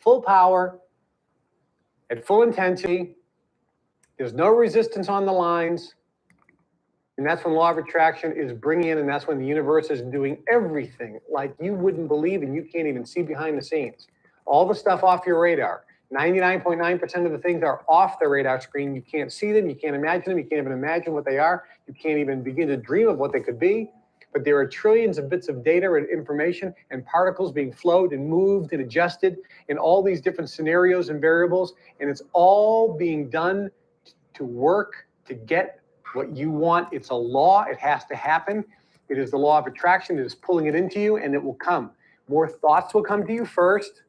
full power, at full intensity. There's no resistance on the lines. And that's when law of attraction is bringing in, and that's when the universe is doing everything like you wouldn't believe and you can't even see behind the scenes. All the stuff off your radar. 99.9% of the things are off the radar screen. You can't see them. You can't imagine them. You can't even imagine what they are. You can't even begin to dream of what they could be. But there are trillions of bits of data and information and particles being flowed and moved and adjusted in all these different scenarios and variables. And it's all being done to work to get what you want. It's a law. It has to happen. It is the law of attraction. It is pulling it into you, and it will come. More thoughts will come to you first,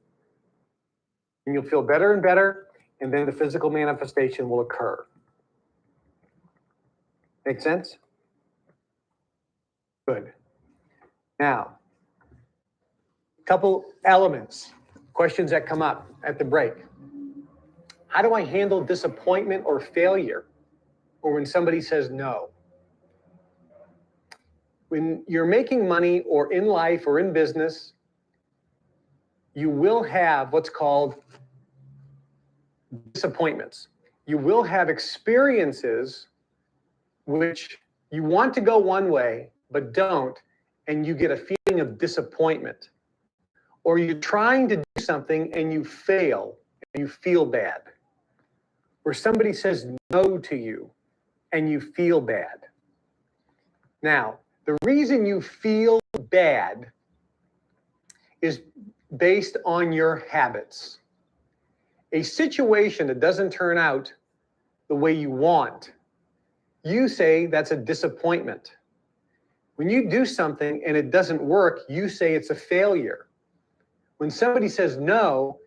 and you'll feel better and better, and then the physical manifestation will occur. Make sense? Good. Now, a couple elements, questions that come up at the break. How do I handle disappointment or failure, or when somebody says no? When you're making money or in life or in business, you will have what's called disappointments. You will have experiences which you want to go one way, but don't, and you get a feeling of disappointment. Or you're trying to do something and you fail and you feel bad. Or somebody says no to you and you feel bad. Now, the reason you feel bad is based on your habits. A situation that doesn't turn out the way you want, you say that's a disappointment. When you do something and it doesn't work, you say it's a failure. When somebody says no,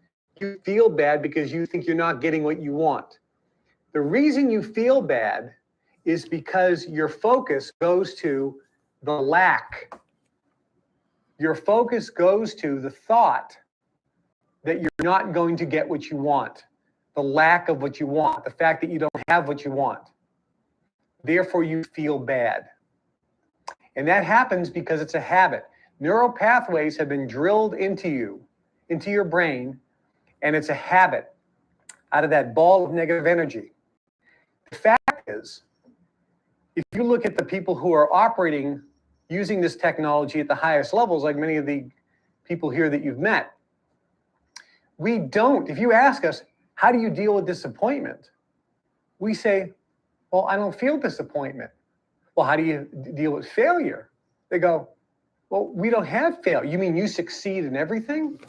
you feel bad because you think you're not getting what you want. The reason you feel bad is because your focus goes to the lack. Your focus goes to the thought that you're not going to get what you want, the lack of what you want, the fact that you don't have what you want. Therefore, you feel bad. And that happens because it's a habit. Neural pathways have been drilled into you, into your brain, and it's a habit out of that ball of negative energy. The fact is, if you look at the people who are operating using this technology at the highest levels, like many of the people here that you've met, we don't. If you ask us, how do you deal with disappointment? We say, well, I don't feel disappointment. Well, how do you deal with failure? They go, well, we don't have failure. You mean you succeed in everything?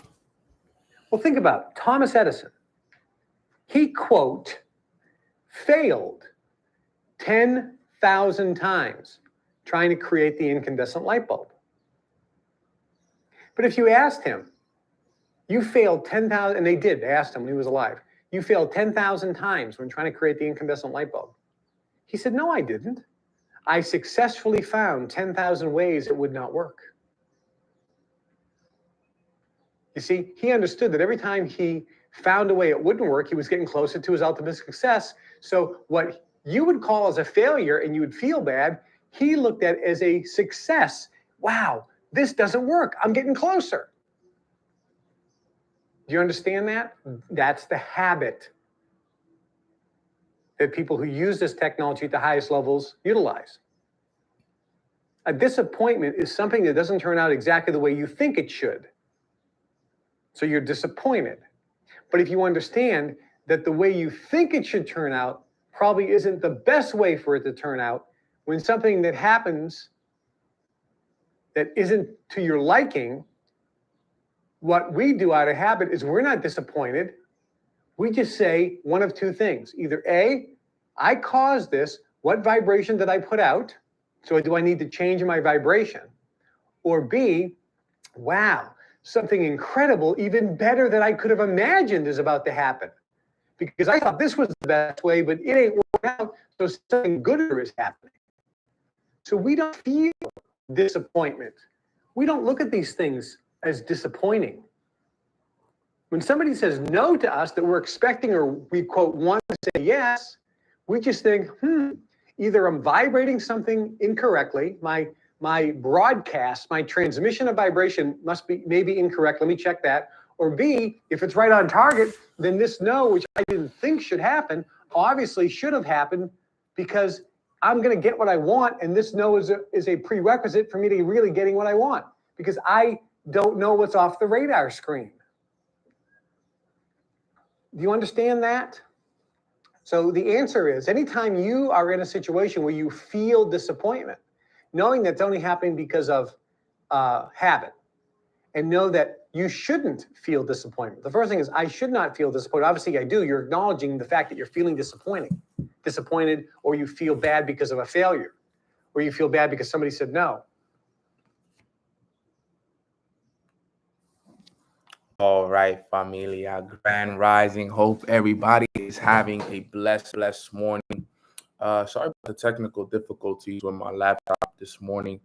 Well, think about it. Thomas Edison. He, quote, failed 10,000 times trying to create the incandescent light bulb. But if you asked him, you failed 10,000, and they did, they asked him when he was alive, you failed 10,000 times when trying to create the incandescent light bulb. He said, no, I didn't. I successfully found 10,000 ways it would not work. You see, he understood that every time he found a way it wouldn't work, he was getting closer to his ultimate success. So what you would call as a failure and you would feel bad, he looked at as a success. Wow, this doesn't work. I'm getting closer. Do you understand that? That's the habit that people who use this technology at the highest levels utilize. A disappointment is something that doesn't turn out exactly the way you think it should. So you're disappointed. But if you understand that the way you think it should turn out probably isn't the best way for it to turn out, when something that happens that isn't to your liking, what we do out of habit is we're not disappointed. We just say one of two things. Either A, I caused this. What vibration did I put out? So do I need to change my vibration? Or B, wow, something incredible, even better than I could have imagined is about to happen. Because I thought this was the best way, but it ain't working out, so something gooder is happening. So we don't feel disappointment. We don't look at these things as disappointing. When somebody says no to us that we're expecting or we, quote, want to say yes, we just think, either I'm vibrating something incorrectly, my broadcast, my transmission of vibration must be maybe incorrect, let me check that, Or B, if it's right on target, then this no, which I didn't think should happen, obviously should have happened because I'm going to get what I want. And this no is a prerequisite for me to really getting what I want because I don't know what's off the radar screen. Do you understand that? So the answer is anytime you are in a situation where you feel disappointment, knowing that's only happening because of habit, and know that you shouldn't feel disappointment. The first thing is I should not feel disappointed. Obviously I do. You're acknowledging the fact that you're feeling disappointed, or you feel bad because of a failure, or you feel bad because somebody said no. All right, familia, grand rising. Hope everybody is having a blessed morning. Sorry about the technical difficulties with my laptop this morning.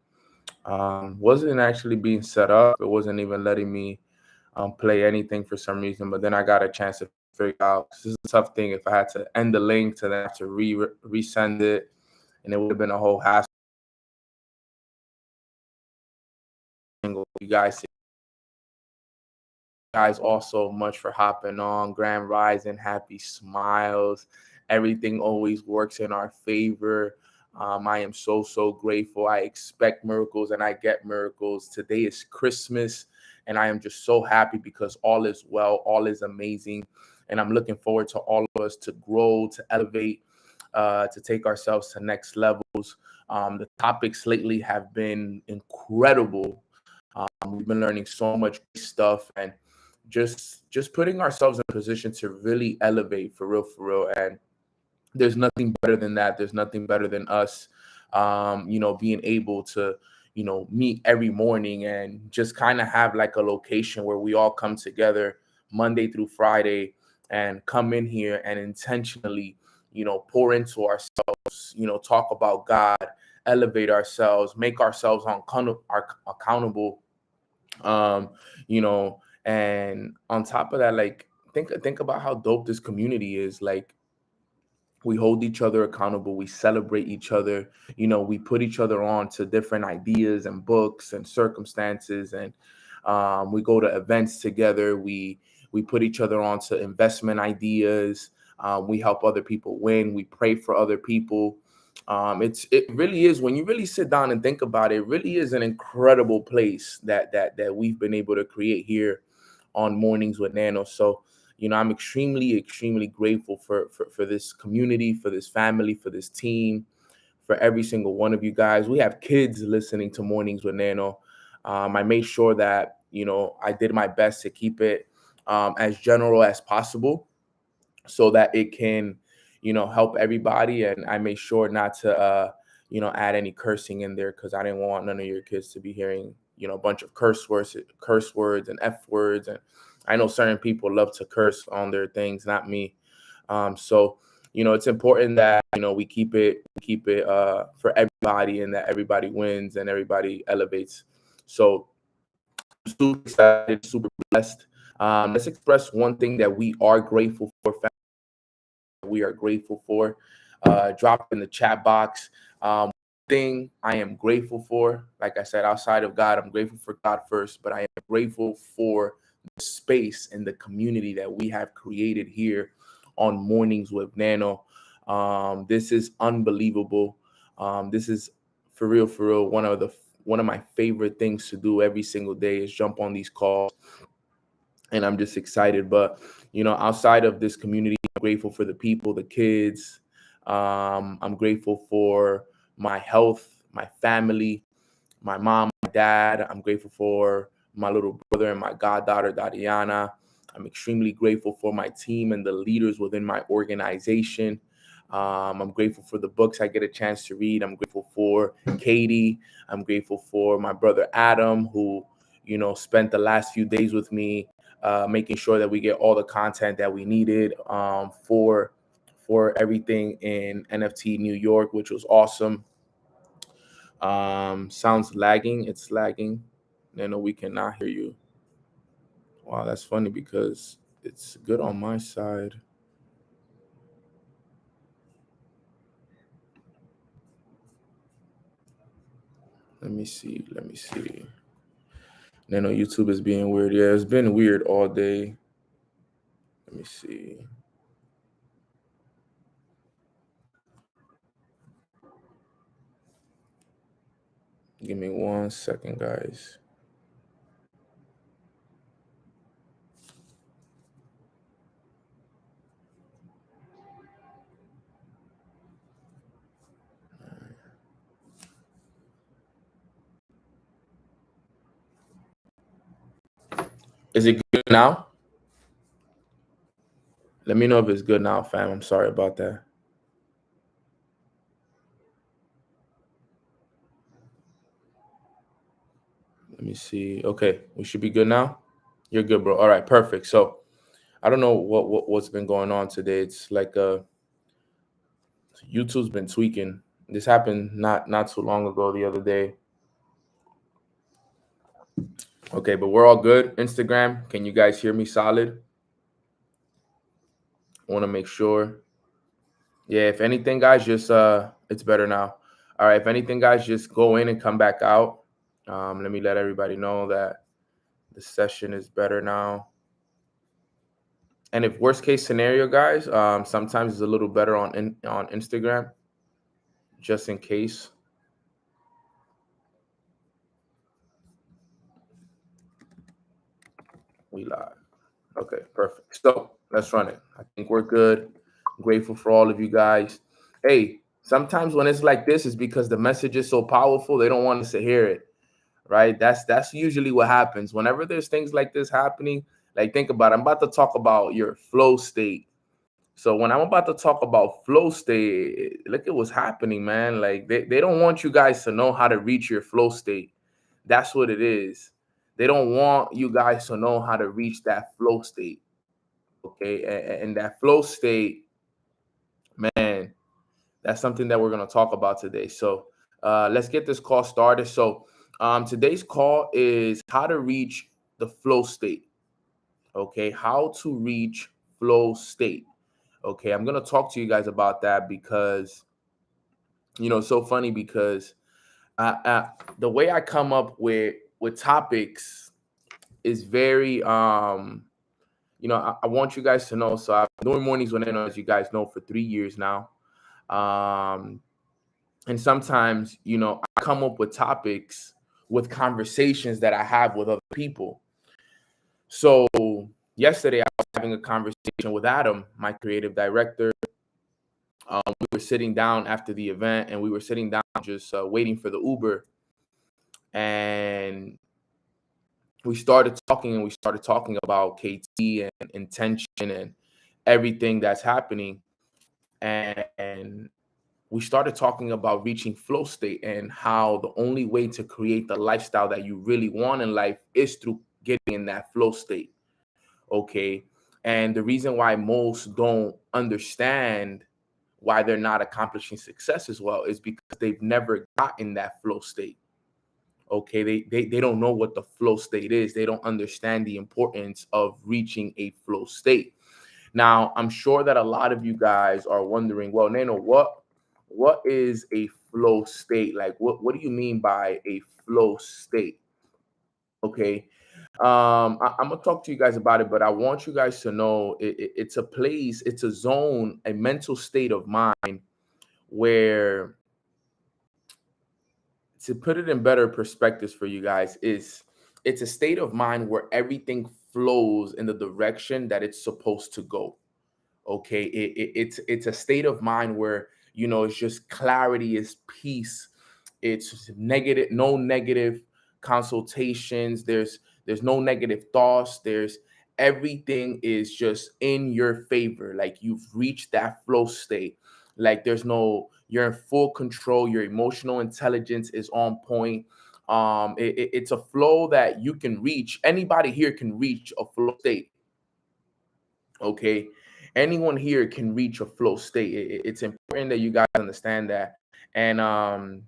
Wasn't actually being set up. It wasn't even letting me play anything for some reason. But then I got a chance to figure out. This is a tough thing. If I had to end the link to then have to resend it, and it would have been a whole hassle. You guys all so much for hopping on. Grand rising, happy smiles. Everything always works in our favor. I am so grateful. I expect miracles and I get miracles. Today is Christmas and I am just so happy because all is well, all is amazing. And I'm looking forward to all of us to grow, to elevate, to take ourselves to next levels. The topics lately have been incredible. We've been learning so much stuff and just putting ourselves in a position to really elevate for real. And there's nothing better than that. There's nothing better than us, being able to, meet every morning and just kind of have like a location where we all come together Monday through Friday and come in here and intentionally, pour into ourselves, talk about God, elevate ourselves, make ourselves accountable, and on top of that, like think about how dope this community is. Like we hold each other accountable, we celebrate each other, we put each other on to different ideas and books and circumstances, and we go to events together, we put each other on to investment ideas, we help other people win, we pray for other people. It really is, when you really sit down and think about it, it really is an incredible place that we've been able to create here on Mornings with Nano. So I'm extremely grateful for this community, for this family, for this team, for every single one of you guys. We have kids listening to Mornings with Nano. I made sure that I did my best to keep it as general as possible so that it can help everybody. And I made sure not to add any cursing in there because I didn't want none of your kids to be hearing a bunch of curse words and F words. And I know certain people love to curse on their things, not me. So it's important that we keep it for everybody, and that everybody wins and everybody elevates. So I'm super excited, super blessed. Let's express one thing that we are grateful for. We are grateful for. Drop in the chat box. Thing I am grateful for, like I said, outside of God, I'm grateful for God first, but I am grateful for the space and the community that we have created here on Mornings with Nano. This is unbelievable. This is for real. One of my favorite things to do every single day is jump on these calls, and I'm just excited. But outside of this community, I'm grateful for the people, the kids. I'm grateful for my health, my family, my mom, my dad. I'm grateful for my little brother and my goddaughter, Dadiana. I'm extremely grateful for my team and the leaders within my organization. I'm grateful for the books I get a chance to read. I'm grateful for Katie. I'm grateful for my brother, Adam, who, spent the last few days with me, making sure that we get all the content that we needed for everything in NFT New York, which was awesome. Sounds lagging. It's lagging. No, we cannot hear you. Wow, that's funny because it's good on my side. Let me see. You know, YouTube is being weird. Yeah, it's been weird all day. Let me see. Give me 1 second, guys. Is it good now? Let me know if it's good now, fam. I'm sorry about that. Let me see. Okay, we should be good now. You're good, bro. All right, perfect. So I don't know what's been going on today. It's like YouTube's been tweaking. This happened not too long ago, the other day. Okay, but we're all good. Instagram, can you guys hear me solid? I want to make sure. Yeah, if anything, guys, just it's better now. All right, if anything, guys, just go in and come back out. Let me let everybody know that the session is better now. And if worst case scenario, guys, sometimes it's a little better on Instagram, just in case. We live. Okay, perfect. So let's run it. I think we're good. Grateful for all of you guys. Hey, sometimes when it's like this, it's because the message is so powerful, they don't want us to hear it. Right? That's usually what happens. Whenever there's things like this happening, like think about it. I'm about to talk about your flow state. So when I'm about to talk about flow state, look at what's happening, man. Like they don't want you guys to know how to reach your flow state. That's what it is. They don't want you guys to know how to reach that flow state. Okay. And that flow state, man, that's something that we're going to talk about today. So let's get this call started. So today's call is how to reach the flow state. Okay. How to reach flow state. Okay. I'm going to talk to you guys about that because, it's so funny because the way I come up with topics is very, I want you guys to know. So I've been doing Mornings with Neno, as you guys know, for 3 years now. And sometimes, I come up with topics with conversations that I have with other people. So yesterday I was having a conversation with Adam, my creative director. We were sitting down after the event and we were sitting down just waiting for the Uber. And we started talking about KT and intention and everything that's happening. And we started talking about reaching flow state and how the only way to create the lifestyle that you really want in life is through getting in that flow state. Okay. And the reason why most don't understand why they're not accomplishing success as well is because they've never gotten that flow state. Okay. They don't know what the flow state is. They don't understand the importance of reaching a flow state. Now, I'm sure that a lot of you guys are wondering, well, Neno, what is a flow state? Like, what do you mean by a flow state? Okay. I'm gonna talk to you guys about it, but I want you guys to know it's a place, it's a zone, a mental state of mind where, to put it in better perspectives for you guys, is it's a state of mind where everything flows in the direction that it's supposed to go. Okay, it's a state of mind where it's just clarity, is peace. It's negative, no negative consultations. There's no negative thoughts. There's everything is just in your favor. Like you've reached that flow state. Like you're in full control. Your emotional intelligence is on point. It's a flow that you can reach. Anybody here can reach a flow state. Okay, anyone here can reach a flow state. It's important that you guys understand that. And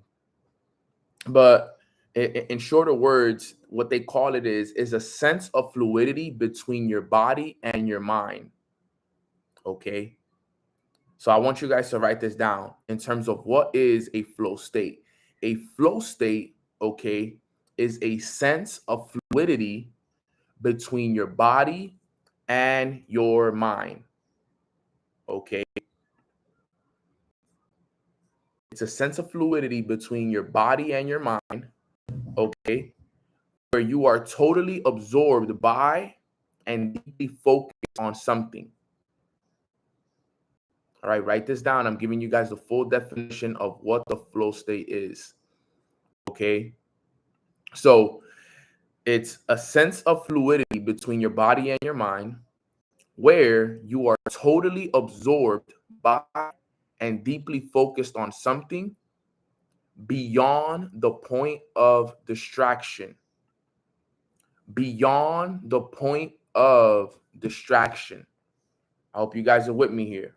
but in shorter words, what they call it is a sense of fluidity between your body and your mind. Okay, so I want you guys to write this down in terms of what is a flow state. A flow state, okay, is a sense of fluidity between your body and your mind. Okay. It's a sense of fluidity between your body and your mind. Okay. Where you are totally absorbed by and deeply focused on something. All right, write this down. I'm giving you guys the full definition of what the flow state is. Okay. So it's a sense of fluidity between your body and your mind where you are totally absorbed by and deeply focused on something beyond the point of distraction. Beyond the point of distraction. I hope you guys are with me here.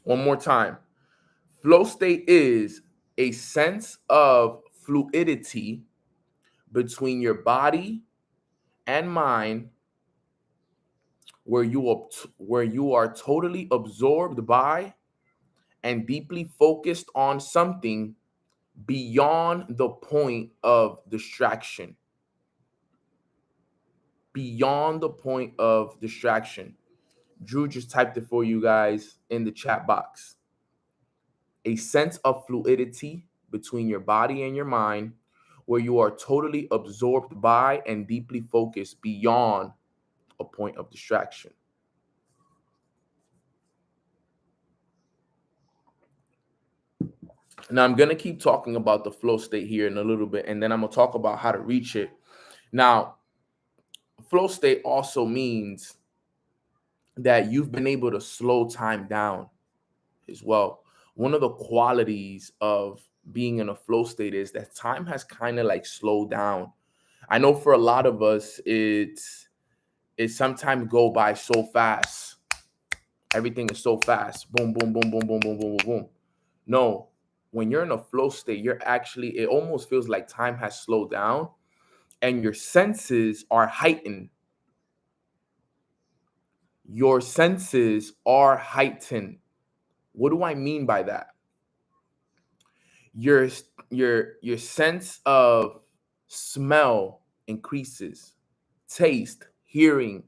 One more time. Flow state is a sense of fluidity between your body and mind where you are totally absorbed by and deeply focused on something beyond the point of distraction. Beyond the point of distraction. Drew just typed it for you guys in the chat box. A sense of fluidity between your body and your mind where you are totally absorbed by and deeply focused beyond a point of distraction. Now, I'm going to keep talking about the flow state here in a little bit, and then I'm going to talk about how to reach it. Now, flow state also means that you've been able to slow time down as well. One of the qualities of being in a flow state is that time has kind of like slowed down. I know for a lot of us, it sometimes go by so fast. Everything is so fast. Boom, boom, boom, boom, boom, boom, boom, boom, boom. No, when you're in a flow state, it almost feels like time has slowed down and your senses are heightened. Your senses are heightened. What do I mean by that? Your sense of smell increases, taste, hearing,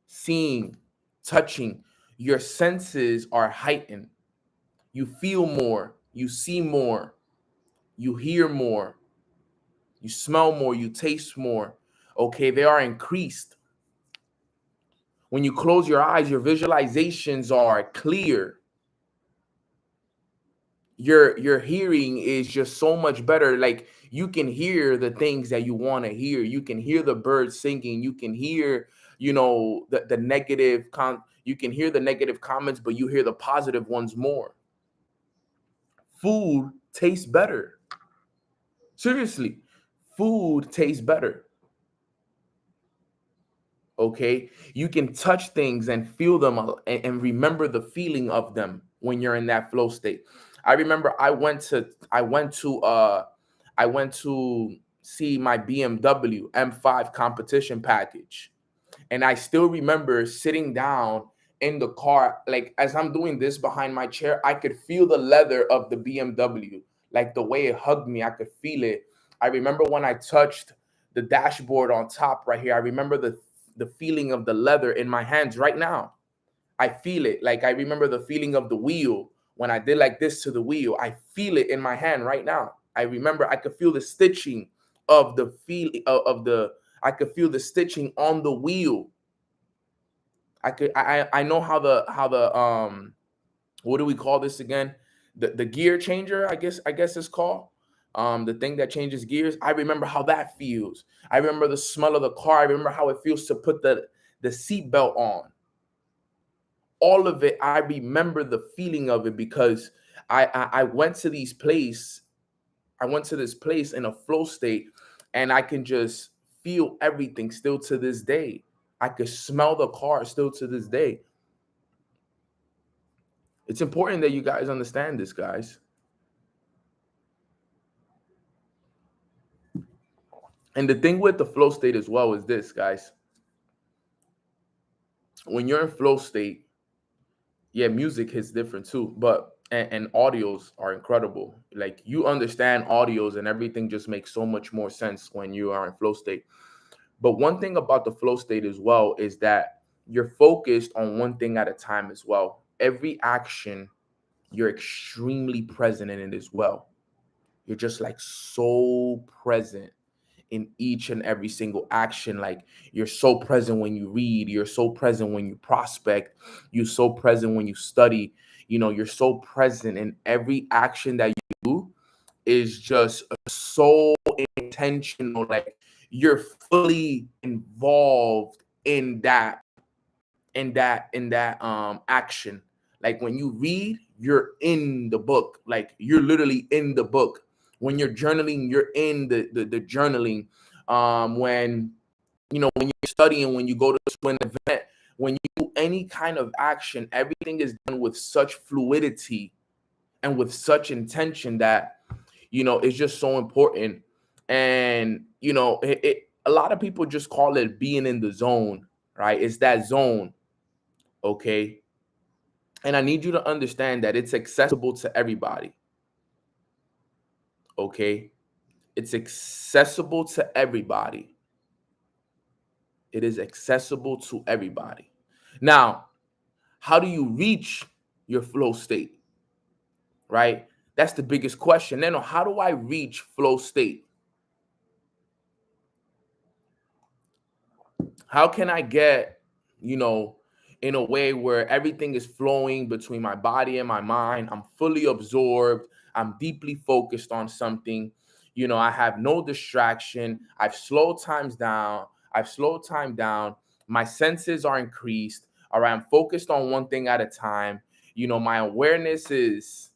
seeing, touching. Your senses are heightened. You feel more, you see more, you hear more, you smell more, you taste more. Okay, they are increased. When you close your eyes, your visualizations are clear. Your hearing is just so much better. Like you can hear the things that you want to hear. You can hear the birds singing. You can hear, the negative you can hear the negative comments, but you hear the positive ones more. Food tastes better. Seriously, food tastes better. Okay, you can touch things and feel them and remember the feeling of them when you're in that flow state. I remember I went to see my BMW M5 competition package, and I still remember sitting down in the car, like as I'm doing this behind my chair, I could feel the leather of the BMW, like the way it hugged me, I could feel it. I remember when I touched the dashboard on top right here, I remember the feeling of the leather in my hands right now. I feel it. Like I remember the feeling of the wheel when I did like this to the wheel. I feel it in my hand right now. I remember I could feel the stitching of the I could feel the stitching on the wheel. I know how the what do we call this again? The gear changer, I guess it's called. The thing that changes gears. I remember how that feels. I remember the smell of the car. I remember how it feels to put the seat belt on. All of it, I remember the feeling of it because I went to this place in a flow state, and I can just feel everything still to this day. I could smell the car still to this day. It's important that you guys understand this, guys. And the thing with the flow state as well is this, guys. When you're in flow state, yeah, music hits different too. But and audios are incredible. Like, you understand audios and everything just makes so much more sense when you are in flow state. But one thing about the flow state as well is that you're focused on one thing at a time as well. Every action, you're extremely present in it as well. You're just like so present in each and every single action. Like, you're so present when you read, you're so present when you prospect, you're so present when you study. You're so present in every action that you do is just so intentional. Like, you're fully involved in that action. Like, when you read, you're in the book. Like, you're literally in the book. When you're journaling, you're in the journaling. When you're studying, when you go to an event, when you do any kind of action, everything is done with such fluidity and with such intention that it's just so important. And a lot of people just call it being in the zone, right? It's that zone. Okay. And I need you to understand that it's accessible to everybody. Okay. It's accessible to everybody. It is accessible to everybody. Now, how do you reach your flow state? Right? That's the biggest question. Then, how do I reach flow state? How can I get, in a way where everything is flowing between my body and my mind? I'm fully absorbed. I'm deeply focused on something. I have no distraction. I've slowed times down. I've slowed time down. My senses are increased. All right. I'm focused on one thing at a time. My awareness is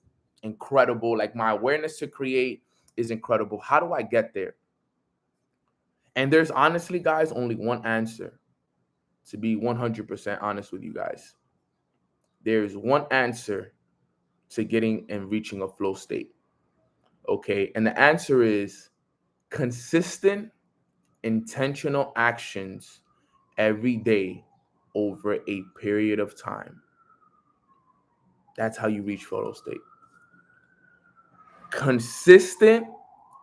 incredible. Like, my awareness to create is incredible. How do I get there? And there's honestly, guys, only one answer. To be 100% honest with you guys, there's one answer to getting and reaching a flow state. Okay. And the answer is consistent, intentional actions every day over a period of time. That's how you reach flow state. Consistent,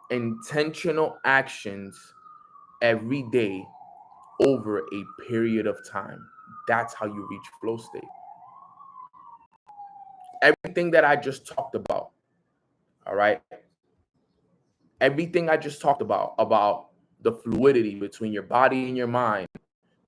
intentional actions every day over a period of time. That's how you reach flow state. Everything that I just talked about, all right? Everything I just talked about the fluidity between your body and your mind,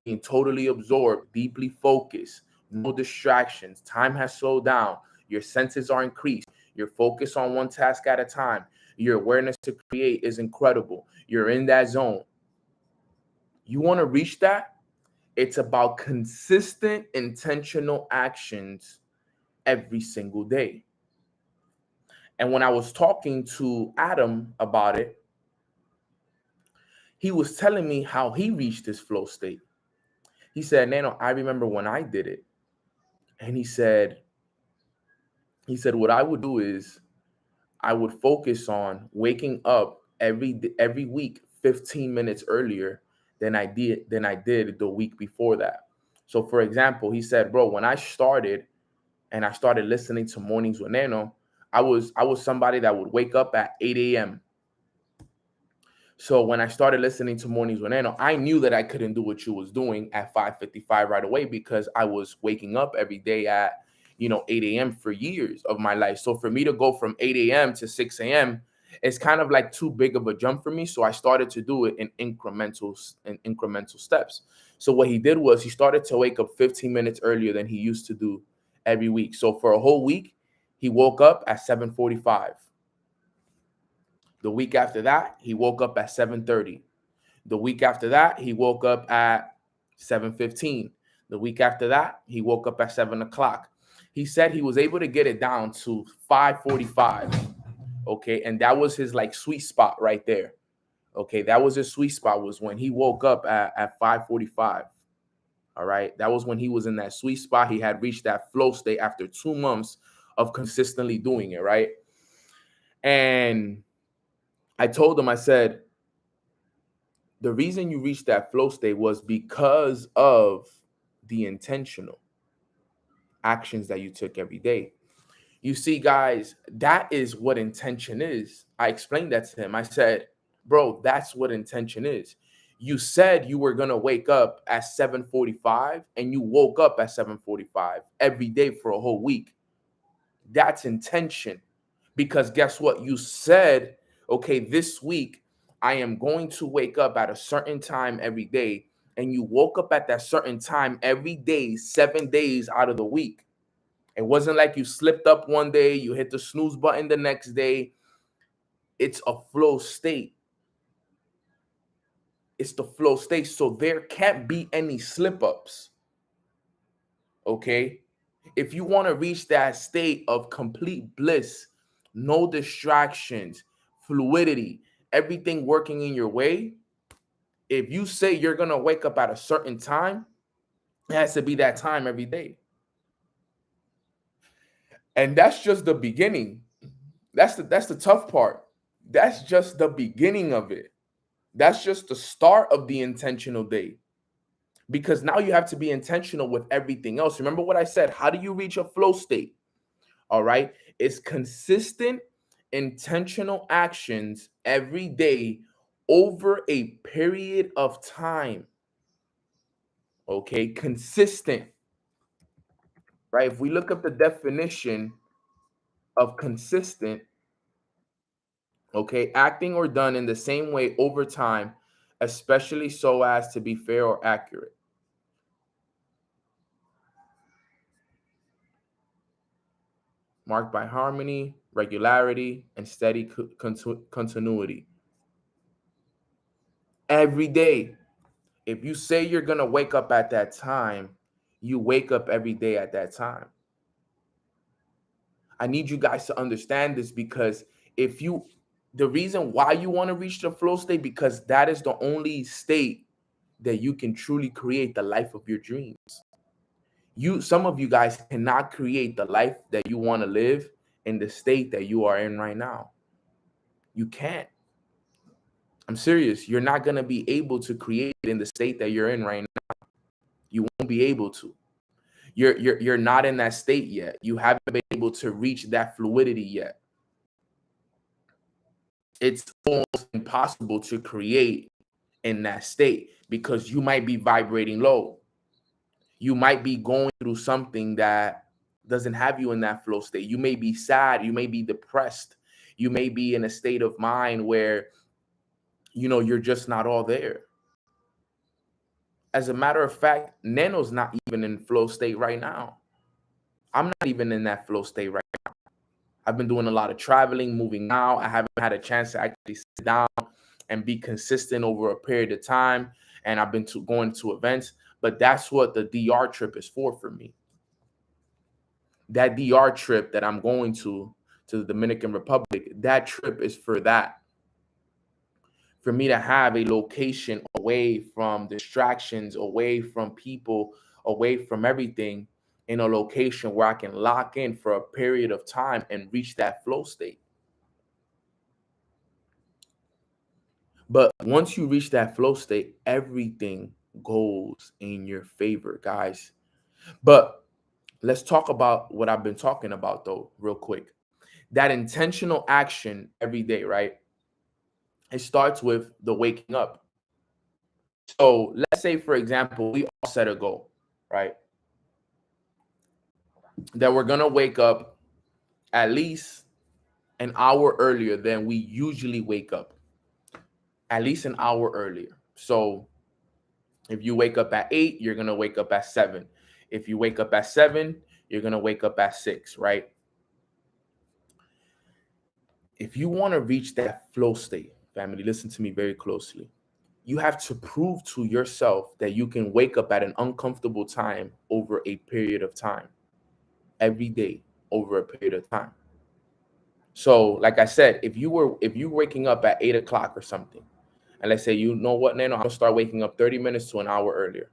being totally absorbed, deeply focused, no distractions, time has slowed down, your senses are increased, you're focused on one task at a time, your awareness to create is incredible, you're in that zone. You want to reach that? It's about consistent, intentional actions every single day. And when I was talking to Adam about it, he was telling me how he reached this flow state. He said, Nano, I remember when I did it. And he said, what I would do is I would focus on waking up every week 15 minutes earlier than I did the week before that. So for example, he said, bro, when I started listening to Mornings with Nano, I was somebody that would wake up at 8 a.m. So when I started listening to Mornings with Nano, I knew that I couldn't do what you was doing at 5:55 right away because I was waking up every day at 8 a.m. for years of my life. So for me to go from 8 a.m. to 6 a.m., it's kind of like too big of a jump for me. So I started to do it in incremental steps. So what he did was he started to wake up 15 minutes earlier than he used to do every week. So for a whole week, he woke up at 7:45. The week after that, he woke up at 7:30. The week after that, he woke up at 7:15. The week after that, he woke up at 7 o'clock. He said he was able to get it down to 5:45. Okay. And that was his like sweet spot right there. Okay. That was his sweet spot, was when he woke up at 5:45. All right. That was when he was in that sweet spot. He had reached that flow state after 2 months of consistently doing it. Right. And I told him, I said, the reason you reached that flow state was because of the intentional actions that you took every day. You see, guys, that is what intention is. I explained that to him. I said, bro, that's what intention is. You said you were going to wake up at 7:45 and you woke up at 7:45 every day for a whole week. That's intention. Because guess what? You said, okay, this week I am going to wake up at a certain time every day. And you woke up at that certain time every day, 7 days out of the week. It wasn't like you slipped up one day, you hit the snooze button the next day. It's a flow state. It's the flow state. So there can't be any slip ups. Okay. If you want to reach that state of complete bliss, no distractions, fluidity, everything working in your way, if you say you're going to wake up at a certain time, it has to be that time every day. And that's just the beginning. That's the tough part. That's just the beginning of it. That's just the start of the intentional day. Because now you have to be intentional with everything else. Remember what I said? How do you reach a flow state? All right. It's consistent, intentional actions every day over a period of time. Okay. Consistent. Right. If we look up the definition of consistent, okay, acting or done in the same way over time, especially so as to be fair or accurate. Marked by harmony, regularity, and steady continuity. Every day. If you say you're going to wake up at that time, you wake up every day at that time. I need you guys to understand this, because the reason why you want to reach the flow state, because that is the only state that you can truly create the life of your dreams. Some of you guys cannot create the life that you want to live in the state that you are in right now. You can't. I'm serious. You're not going to be able to create it in the state that you're in right now. You won't be able to. You're not in that state yet. You haven't been able to reach that fluidity yet. It's almost impossible to create in that state, because you might be vibrating low. You might be going through something that doesn't have you in that flow state. You may be sad. You may be depressed. You may be in a state of mind where, you're just not all there. As a matter of fact, Nano's not even in flow state right now. I'm not even in that flow state right now. I've been doing a lot of traveling, moving out. I haven't had a chance to actually sit down and be consistent over a period of time. And I've been going to events, but that's what the DR trip is for me. That DR trip that I'm going to the Dominican Republic, that trip is for that. For me to have a location away from distractions, away from people, away from everything, in a location where I can lock in for a period of time and reach that flow state. But once you reach that flow state, everything goes in your favor, guys. But let's talk about what I've been talking about, though, real quick. That intentional action every day, right? It starts with the waking up. So let's say, for example, we all set a goal, right? That we're going to wake up at least an hour earlier than we usually wake up. At least an hour earlier. So if you wake up at 8, you're going to wake up at 7. If you wake up at 7, you're going to wake up at 6, right? If you want to reach that flow state, family, listen to me very closely. You have to prove to yourself that you can wake up at an uncomfortable time over a period of time. Every day over a period of time. So, like I said, if you're waking up at 8 o'clock or something, and let's say, you know what, Nano, I'm gonna start waking up 30 minutes to an hour earlier.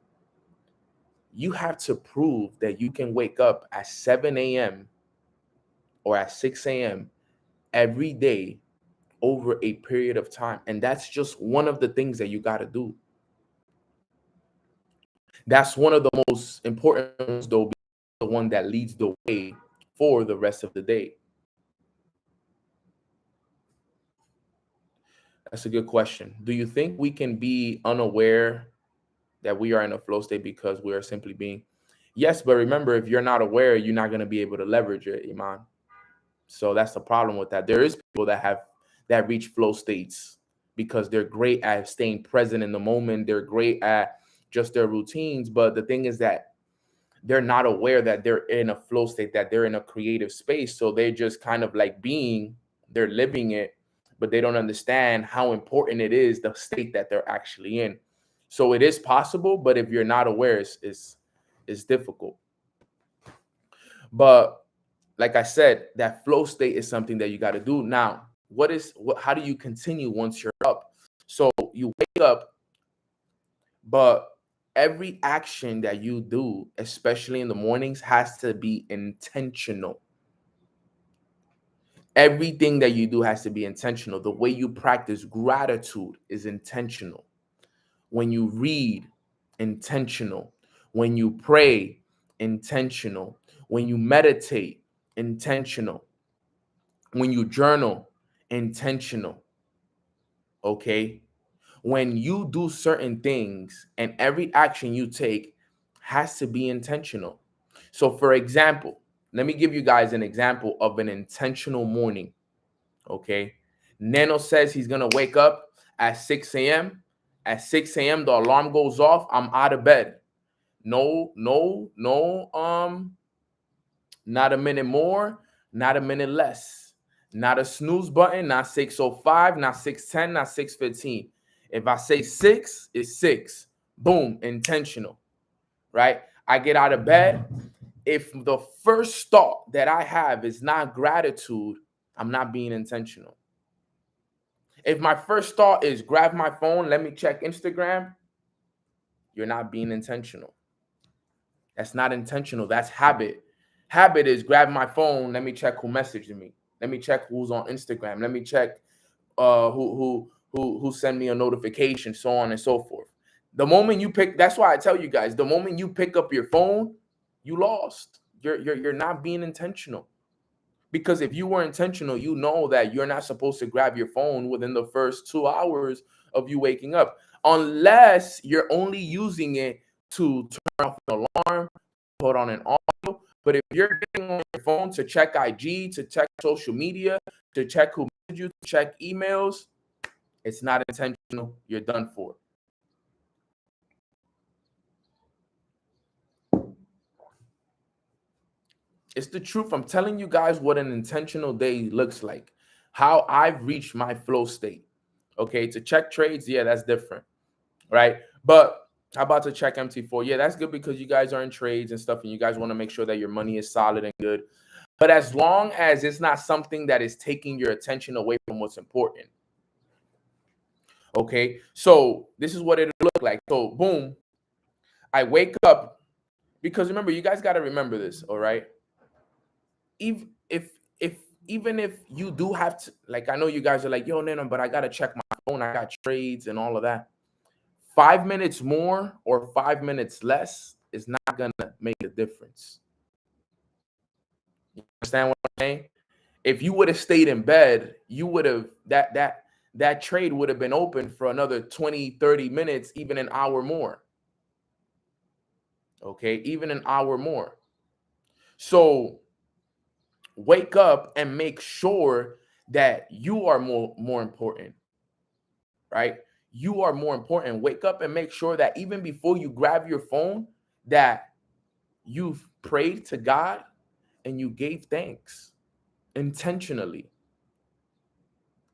You have to prove that you can wake up at 7 a.m. or at 6 a.m. every day over a period of time. And that's just one of the things that you got to do. That's one of the most important ones, though, the one that leads the way for the rest of the day? That's a good question. Do you think we can be unaware that we are in a flow state because we are simply being? Yes, but remember, if you're not aware, you're not going to be able to leverage it, Iman. So that's the problem with that. There is people that reach flow states because they're great at staying present in the moment. They're great at just their routines. But the thing is that they're not aware that they're in a flow state, that they're in a creative space. So they're just kind of like they're living it, but they don't understand how important it is, the state that they're actually in. So it is possible, but if you're not aware, it's difficult. But like I said, that flow state is something that you got to do. Now, how do you continue once you're up? So you wake up, but every action that you do, especially in the mornings, has to be intentional. Everything that you do has to be intentional. The way you practice gratitude is intentional. When you read, intentional. When you pray, intentional. When you meditate, intentional. When you journal, intentional. Okay? When you do certain things and every action you take has to be intentional. So, for example, let me give you guys an example of an intentional morning. Okay? Neno says he's going to wake up at 6 a.m. At 6 a.m., the alarm goes off. I'm out of bed. No, not a minute more, not a minute less. Not a snooze button, not 6:05, not 6:10, not 6:15. If I say 6, it's 6. Boom, intentional, right? I get out of bed. If the first thought that I have is not gratitude, I'm not being intentional. If my first thought is grab my phone, let me check Instagram, you're not being intentional. That's not intentional. That's habit. Habit is grab my phone, let me check who messaged me. Let me check who's on Instagram. Let me check who send me a notification, so on and so forth. The moment you pick, that's why I tell you guys, the moment you pick up your phone, you lost. You're not being intentional. Because if you were intentional, you know that you're not supposed to grab your phone within the first 2 hours of you waking up, unless you're only using it to turn off an alarm, put on an audio. But if you're getting on your phone to check IG, to check social media, to check who messaged you, to check emails, it's not intentional. You're done for. It's the truth. I'm telling you guys what an intentional day looks like, how I've reached my flow state. Okay, to check trades, yeah, that's different, right? But how about to check MT4? Yeah, that's good because you guys are in trades and stuff, and you guys want to make sure that your money is solid and good. But as long as it's not something that is taking your attention away from what's important. Okay, so this is what it look like. So boom, I wake up, because remember, you guys got to remember this, all right? Even if you do have to, like, I know you guys are like, yo, Nano, but I gotta check my phone, I got trades and all of that. 5 minutes more or 5 minutes less is not gonna make a difference. You understand what I'm saying? If you would have stayed in bed, you would have that trade would have been open for another 20-30 minutes, even an hour more. Okay, even an hour more. So wake up and make sure that you are more important, right? You are more important. Wake up and make sure that even before you grab your phone, that you've prayed to God and you gave thanks intentionally.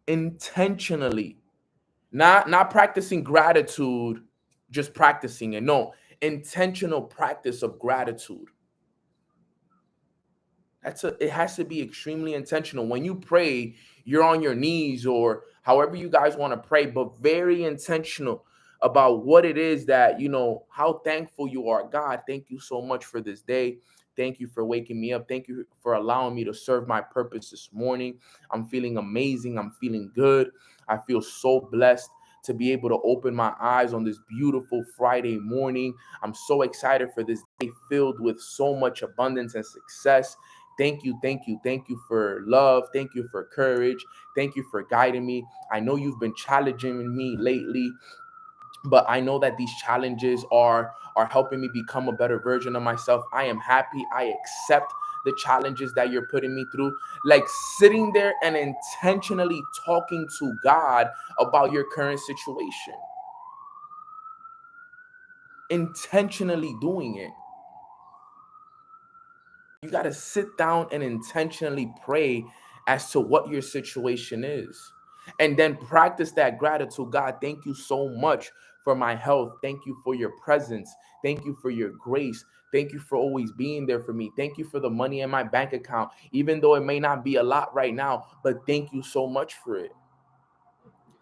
Intentionally. Not practicing gratitude, just practicing it. No, intentional practice of gratitude. It has to be extremely intentional. When you pray, you're on your knees or however you guys want to pray, but very intentional about what it is that, how thankful you are. God, thank you so much for this day. Thank you for waking me up. Thank you for allowing me to serve my purpose this morning. I'm feeling amazing. I'm feeling good. I feel so blessed to be able to open my eyes on this beautiful Friday morning. I'm so excited for this day filled with so much abundance and success. Thank you, thank you, thank you for love. Thank you for courage. Thank you for guiding me. I know you've been challenging me lately, but I know that these challenges are helping me become a better version of myself. I am happy. I accept the challenges that you're putting me through. Like sitting there and intentionally talking to God about your current situation. Intentionally doing it. You got to sit down and intentionally pray as to what your situation is. And then practice that gratitude. God, thank you so much for my health. Thank you for your presence. Thank you for your grace. Thank you for always being there for me. Thank you for the money in my bank account, even though it may not be a lot right now, but thank you so much for it.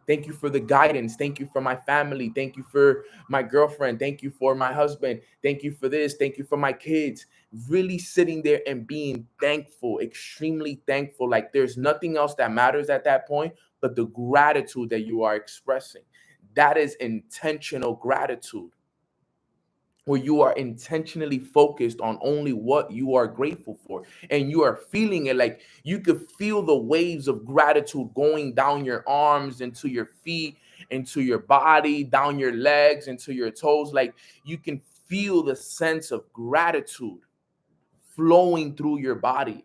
Thank you for the guidance. Thank you for my family. Thank you for my girlfriend. Thank you for my husband. Thank you for this. Thank you for my kids. Really sitting there and being thankful, extremely thankful. Like there's nothing else that matters at that point but the gratitude that you are expressing. That is intentional gratitude, where you are intentionally focused on only what you are grateful for, and you are feeling it. Like you could feel the waves of gratitude going down your arms, into your feet, into your body, down your legs, into your toes. Like you can feel the sense of gratitude flowing through your body.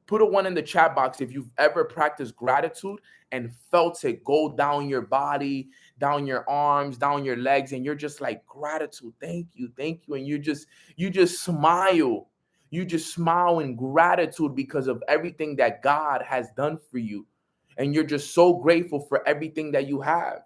Put a one in the chat box if you've ever practiced gratitude and felt it go down your body, down your arms, down your legs, and you're just like, gratitude, thank you. And you just smile. You just smile in gratitude because of everything that God has done for you. And you're just so grateful for everything that you have.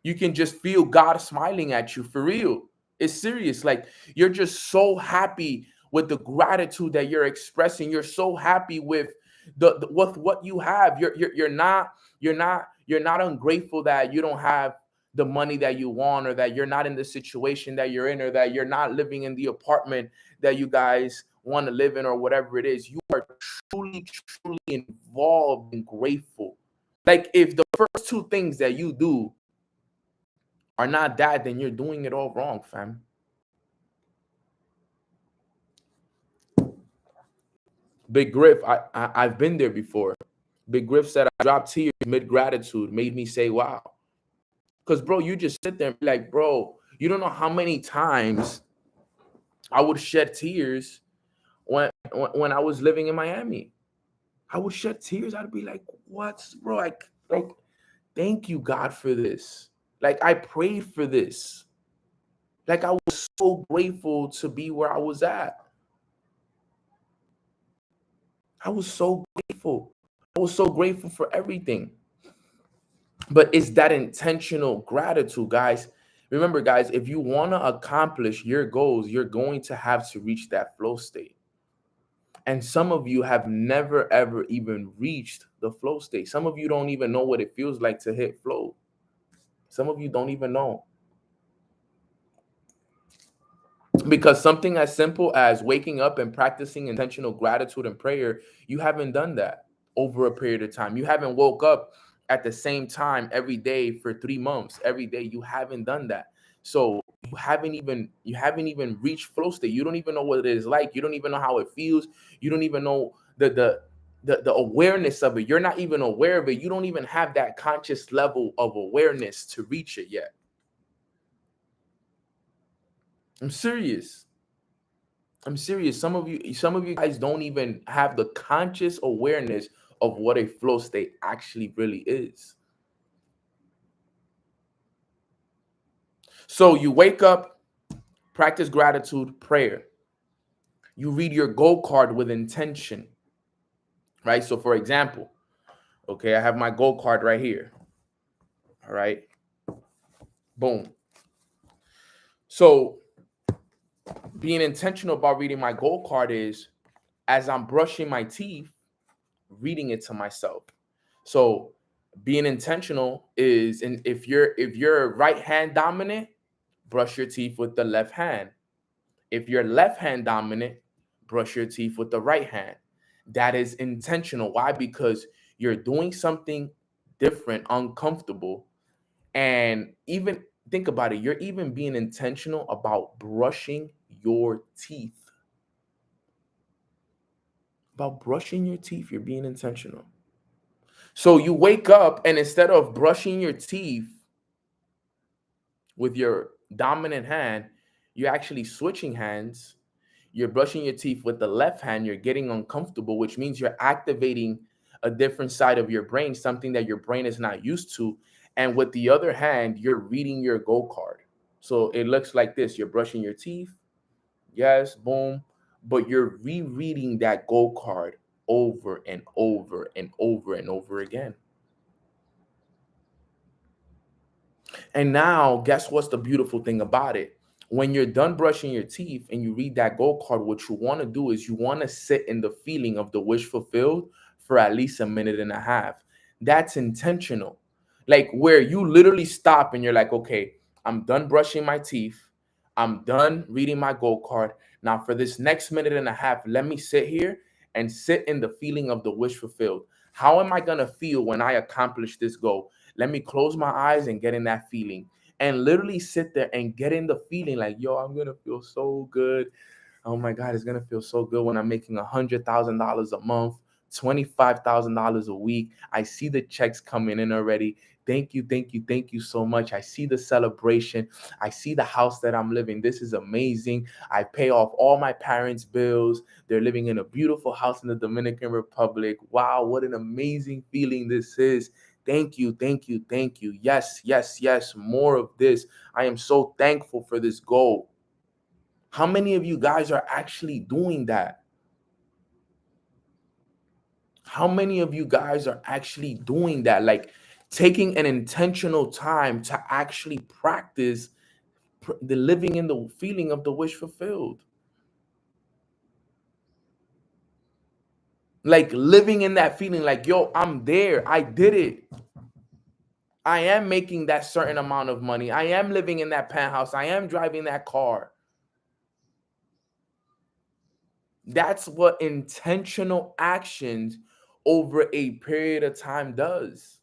You can just feel God smiling at you for real. It's serious. Like you're just so happy with the gratitude that you're expressing. You're so happy with the with what you have. You're not ungrateful that you don't have the money that you want, or that you're not in the situation that you're in, or that you're not living in the apartment that you guys want to live in, or whatever it is. You are truly involved and grateful. Like if the first two things that you do are not that, then you're doing it all wrong, fam. Big Griff, I've been there before. Big Griff said I dropped tears mid gratitude, made me say, wow. Because bro, you just sit there and be like, bro, you don't know how many times I would shed tears when I was living in Miami. I would shed tears. I'd be like, what, bro? Like, thank you, God, for this. Like I prayed for this. Like I was so grateful to be where I was at. I was so grateful. I was so grateful for everything. But it's that intentional gratitude, guys. Remember, guys, if you want to accomplish your goals, you're going to have to reach that flow state. And some of you have never, ever even reached the flow state. Some of you don't even know what it feels like to hit flow. Some of you don't even know. Because something as simple as waking up and practicing intentional gratitude and prayer, you haven't done that over a period of time. You haven't woke up at the same time every day for 3 months. Every day you haven't done that. So you haven't even reached flow state. You don't even know what it is like. You don't even know how it feels. You don't even know the awareness of it. You're not even aware of it. You don't even have that conscious level of awareness to reach it yet. I'm serious. I'm serious. Some of you guys don't even have the conscious awareness of what a flow state actually really is. So you wake up, practice gratitude, prayer. You read your goal card with intention, right? So for example, okay, I have my goal card right here. All right. Boom. So being intentional about reading my goal card is, as I'm brushing my teeth, reading it to myself. So being intentional is, and if you're right hand dominant, brush your teeth with the left hand. If you're left hand dominant, brush your teeth with the right hand. That is intentional. Why? Because you're doing something different, uncomfortable. And even think about it, you're even being intentional about brushing your teeth. About brushing your teeth, you're being intentional. So you wake up and instead of brushing your teeth with your dominant hand, you're actually switching hands. You're brushing your teeth with the left hand. You're getting uncomfortable, which means you're activating a different side of your brain, something that your brain is not used to. And with the other hand, you're reading your goal card. So it looks like this: you're brushing your teeth, yes, boom, but you're rereading that goal card over and over and over and over again. And now, guess what's the beautiful thing about it? When you're done brushing your teeth and you read that goal card, what you want to do is you want to sit in the feeling of the wish fulfilled for at least a minute and a half. That's intentional. Like where you literally stop and you're like, okay, I'm done brushing my teeth. I'm done reading my goal card. Now, for this next minute and a half, let me sit here and sit in the feeling of the wish fulfilled. How am I going to feel when I accomplish this goal? Let me close my eyes and get in that feeling and literally sit there and get in the feeling like, yo, I'm going to feel so good. Oh my God, it's going to feel so good when I'm making $100,000 a month, $25,000 a week. I see the checks coming in already. Thank you, thank you, thank you so much. I see the celebration. I see the house that I'm living. This is amazing. I pay off all my parents' bills. They're living in a beautiful house in the Dominican Republic. Wow, what an amazing feeling this is. Thank you, thank you, thank you. Yes, yes, yes. More of this. I am so thankful for this goal. How many of you guys are actually doing that? How many of you guys are actually doing that? Like taking an intentional time to actually practice the living in the feeling of the wish fulfilled. Like living in that feeling like, yo, I'm there. I did it. I am making that certain amount of money. I am living in that penthouse. I am driving that car. That's what intentional actions over a period of time does.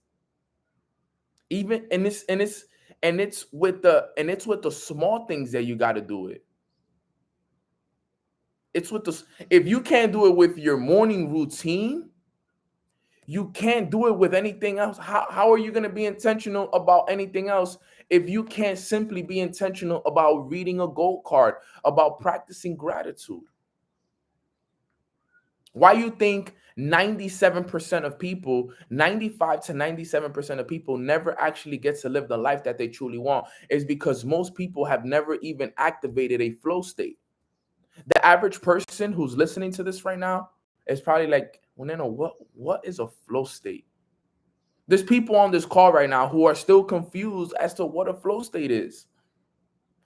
Even and it's with the small things that you got to do it. It's with the if you can't do it with your morning routine, you can't do it with anything else. How are you going to be intentional about anything else if you can't simply be intentional about reading a goal card, about practicing gratitude? Why you think 97% of people, 95 to 97% of people never actually get to live the life that they truly want is because most people have never even activated a flow state. The average person who's listening to this right now is probably like, well, Nano, what is a flow state? There's people on this call right now who are still confused as to what a flow state is.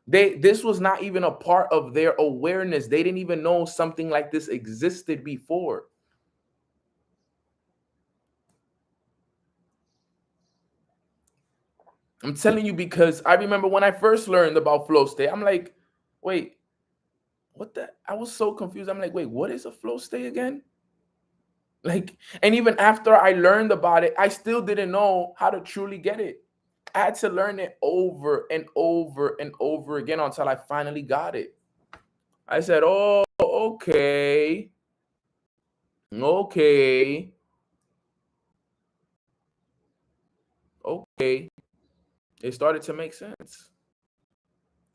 This was not even a part of their awareness. They didn't even know something like this existed before. I'm telling you because I remember when I first learned about flow state, I'm like, wait, what the? I was so confused. I'm like, wait, what is a flow state again? Like, and even after I learned about it, I still didn't know how to truly get it. I had to learn it over and over and over again until I finally got it. I said, oh, okay. Okay. Okay. It started to make sense.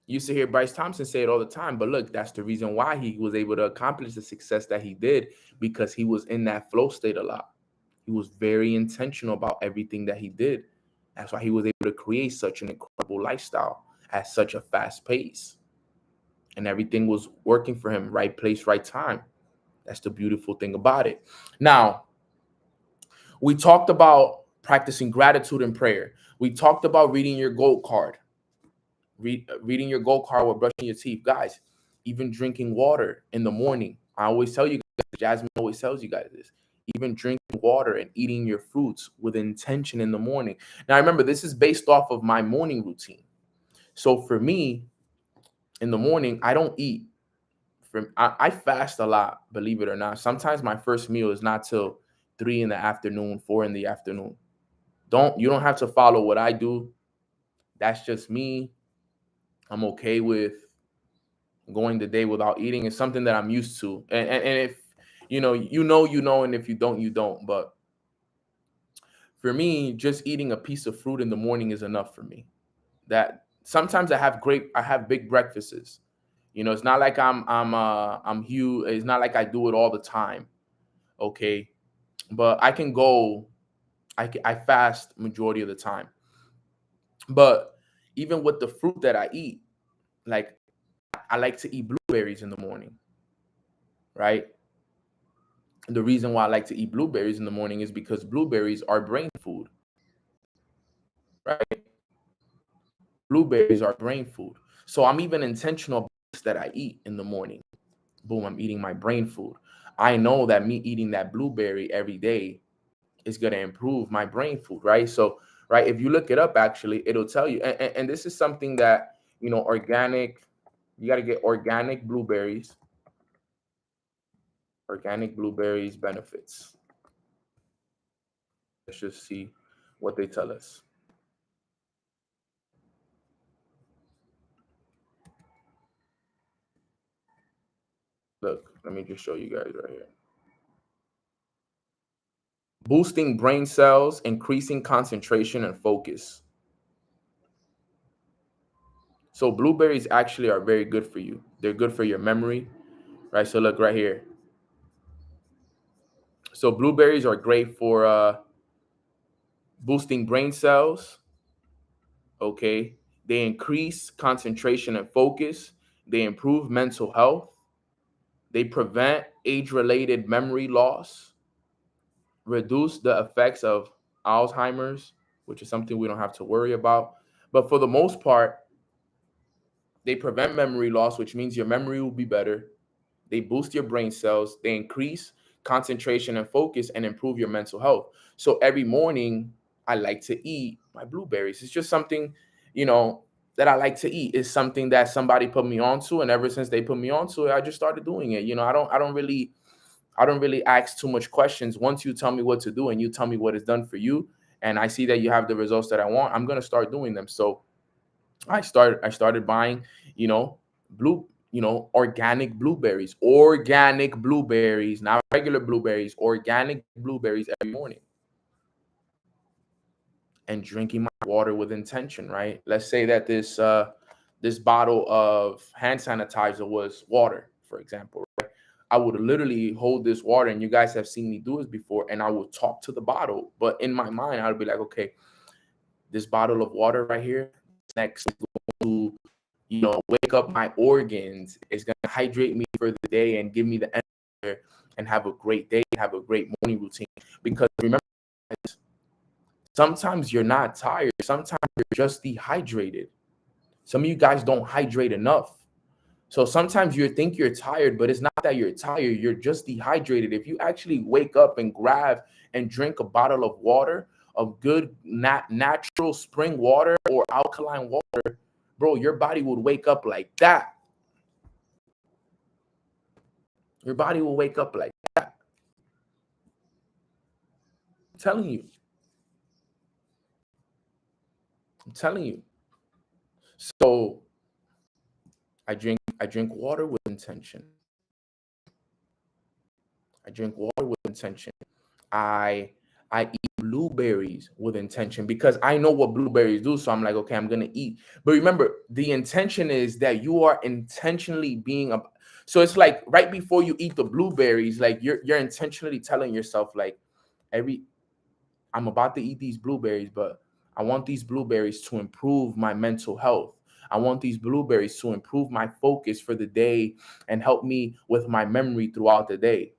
You used to hear Bryce Thompson say it all the time, but look, that's the reason why he was able to accomplish the success that he did because he was in that flow state a lot. He was very intentional about everything that he did. That's why he was able to create such an incredible lifestyle at such a fast pace. And everything was working for him, right place, right time. That's the beautiful thing about it. Now, we talked about practicing gratitude and prayer. We talked about reading your goal card. Reading your goal card while brushing your teeth. Guys, even drinking water in the morning. I always tell you guys, Jasmine always tells you guys this. Even drinking water and eating your fruits with intention in the morning. Now, remember, this is based off of my morning routine. So for me, in the morning, I don't eat. I fast a lot, believe it or not. Sometimes my first meal is not till 3 in the afternoon, 4 in the afternoon. You don't have to follow what I do. That's just me. I'm okay with going the day without eating. Is something that I'm used to. And if And if you don't, you don't. But for me, just eating a piece of fruit in the morning is enough for me. That sometimes I have big breakfasts. It's not like I'm huge. It's not like I do it all the time. Okay, but I fast majority of the time. But even with the fruit that I eat, like I like to eat blueberries in the morning, right? The reason why I like to eat blueberries in the morning is because blueberries are brain food, right? Blueberries are brain food. So I'm even intentional about this that I eat in the morning. Boom, I'm eating my brain food. I know that me eating that blueberry every day is going to improve my brain food, right? So, right, if you look it up, actually, it'll tell you. And this is something that, organic, you got to get organic blueberries benefits. Let's just see what they tell us. Look, let me just show you guys right here. Boosting brain cells, increasing concentration and focus. So blueberries actually are very good for you. They're good for your memory, right? So look right here. So blueberries are great for boosting brain cells. Okay. They increase concentration and focus. They improve mental health. They prevent age-related memory loss, reduce the effects of Alzheimer's, which is something we don't have to worry about. But for the most part, they prevent memory loss, which means your memory will be better. They boost your brain cells. They increase concentration and focus and improve your mental health. So every morning, I like to eat my blueberries. It's just something, that I like to eat. It's something that somebody put me onto, and ever since they put me onto it, I just started doing it. I don't really ask too much questions. Once you tell me what to do and you tell me what is done for you, and I see that you have the results that I want, I'm gonna start doing them. So I started buying, blue, organic blueberries, not regular blueberries, organic blueberries every morning, and drinking my water with intention, right? Let's say that this bottle of hand sanitizer was water, for example, right? I would literally hold this water, and you guys have seen me do this before, and I would talk to the bottle, but in my mind, I would be like, okay, this bottle of water right here, next to wake up my organs. It's going to hydrate me for the day and give me the energy and have a great day, have a great morning routine. Because remember, sometimes you're not tired. Sometimes you're just dehydrated. Some of you guys don't hydrate enough. So sometimes you think you're tired, but it's not that you're tired. You're just dehydrated. If you actually wake up and grab and drink a bottle of water, of good natural spring water or alkaline water, bro, your body would wake up like that. Your body will wake up like that. I'm telling you. I'm telling you. So I drink water with intention. I drink water with intention. I eat blueberries with intention because I know what blueberries do. So I'm like, okay, I'm gonna eat. But remember, the intention is that you are intentionally being a. So it's like right before you eat the blueberries, like you're intentionally telling yourself, like, I'm about to eat these blueberries, but I want these blueberries to improve my mental health. I want these blueberries to improve my focus for the day and help me with my memory throughout the day.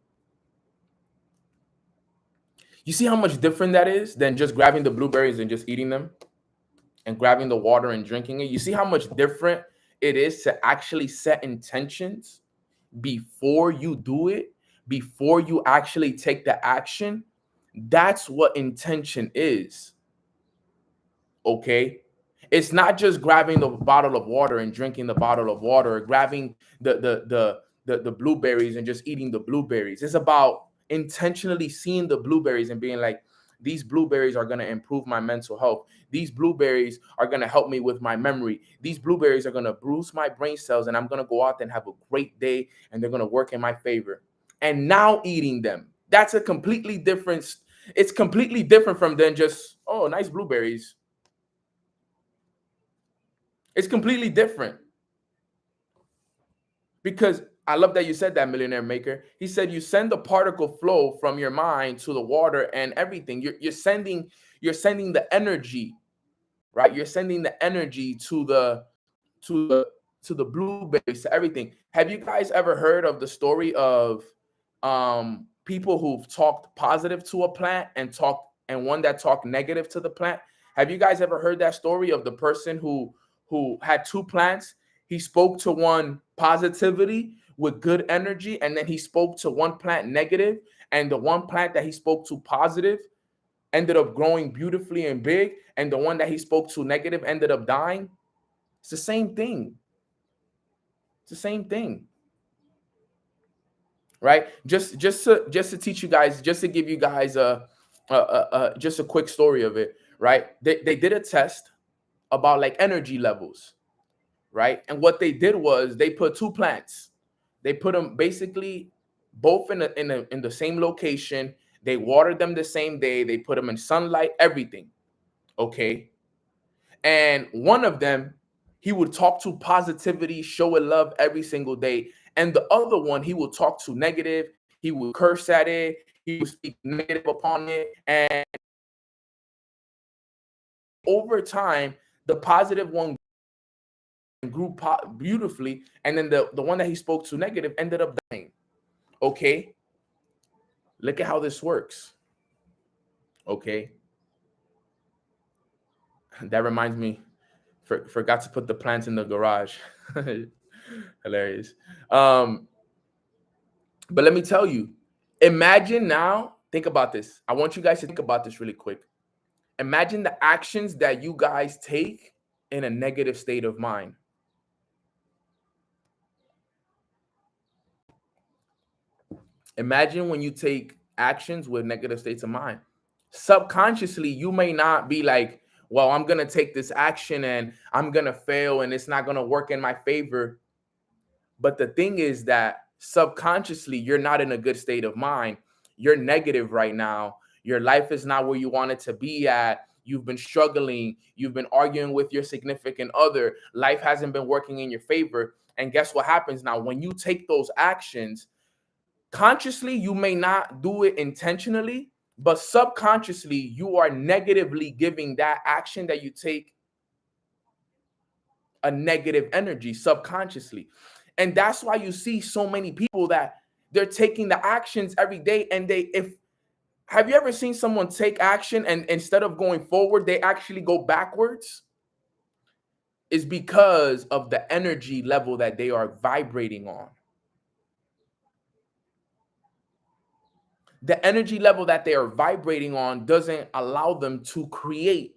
You see how much different that is than just grabbing the blueberries and just eating them and grabbing the water and drinking it? You see how much different it is to actually set intentions before you do it, before you actually take the action? That's what intention is. Okay? It's not just grabbing the bottle of water and drinking the bottle of water, or grabbing the blueberries and just eating the blueberries. It's about intentionally seeing the blueberries and being like, these blueberries are going to improve my mental health. These blueberries are going to help me with my memory. These blueberries are going to boost my brain cells, and I'm going to go out and have a great day, and they're going to work in my favor. and now eating them. That's a completely different, it's completely different from then just, oh, nice blueberries. It's completely different. Because I love that you said that, Millionaire Maker. He said you send the particle flow from your mind to the water and everything. You're sending the energy, right? You're sending the energy to the blueberries, to everything. Have you guys ever heard of the story of people who've talked positive to a plant and one that talked negative to the plant? Have you guys ever heard that story of the person who had two plants? He spoke to one positivity with good energy, and then he spoke to one plant negative, and the one plant that he spoke to positive ended up growing beautifully and big, and the one that he spoke to negative ended up dying. It's the same thing. It's the same thing, right? Just to teach you guys, just to give you guys just a quick story of it, right? They did a test about like energy levels, right? And what they did was they put two plants. They put them basically both in the same location. They watered them the same day. They put them in sunlight, everything. Okay. And one of them, he would talk to positivity, show it love every single day. And the other one, he would talk to negative. He would curse at it. He would speak negative upon it. And over time, the positive one grew beautifully. And then the one that he spoke to negative ended up dying. Okay. Look at how this works. Okay. That reminds me, forgot to put the plants in the garage. Hilarious. But let me tell you, imagine now, think about this. I want you guys to think about this really quick. Imagine the actions that you guys take in a negative state of mind. Imagine when you take actions with negative states of mind. Subconsciously, you may not be like, well, I'm going to take this action and I'm going to fail and it's not going to work in my favor. But the thing is that subconsciously, you're not in a good state of mind. You're negative right now. Your life is not where you want it to be at. You've been struggling. You've been arguing with your significant other. Life hasn't been working in your favor. And guess what happens now? When you take those actions, consciously, you may not do it intentionally, but subconsciously, you are negatively giving that action that you take a negative energy subconsciously. And that's why you see so many people that they're taking the actions every day. And have you ever seen someone take action and instead of going forward, they actually go backwards? It's because of the energy level that they are vibrating on. The energy level that they are vibrating on doesn't allow them to create,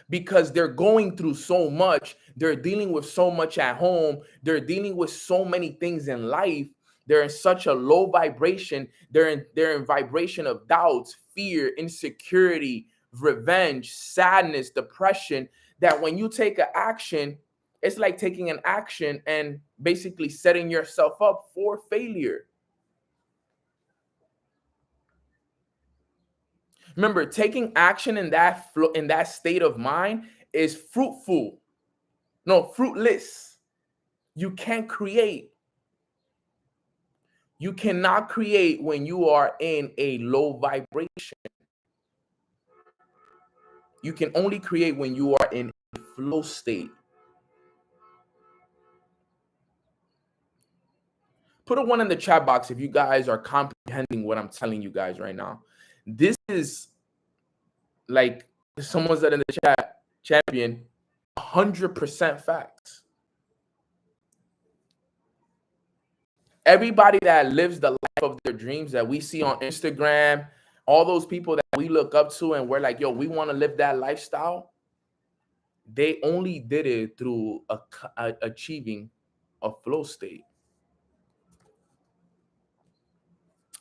because they're going through so much. They're dealing with so much at home. They're dealing with so many things in life. They're in such a low vibration. They're in vibration of doubts, fear, insecurity, revenge, sadness, depression, that when you take an action, it's like taking an action and basically setting yourself up for failure. Remember, taking action in that state of mind is fruitful. No, fruitless. You can't create. You cannot create when you are in a low vibration. You can only create when you are in a flow state. Put a 1 in the chat box if you guys are comprehending what I'm telling you guys right now. This is like someone said in the chat, champion, 100% facts. Everybody that lives the life of their dreams that we see on Instagram, all those people that we look up to and we're like, yo, we want to live that lifestyle. They only did it through achieving a flow state.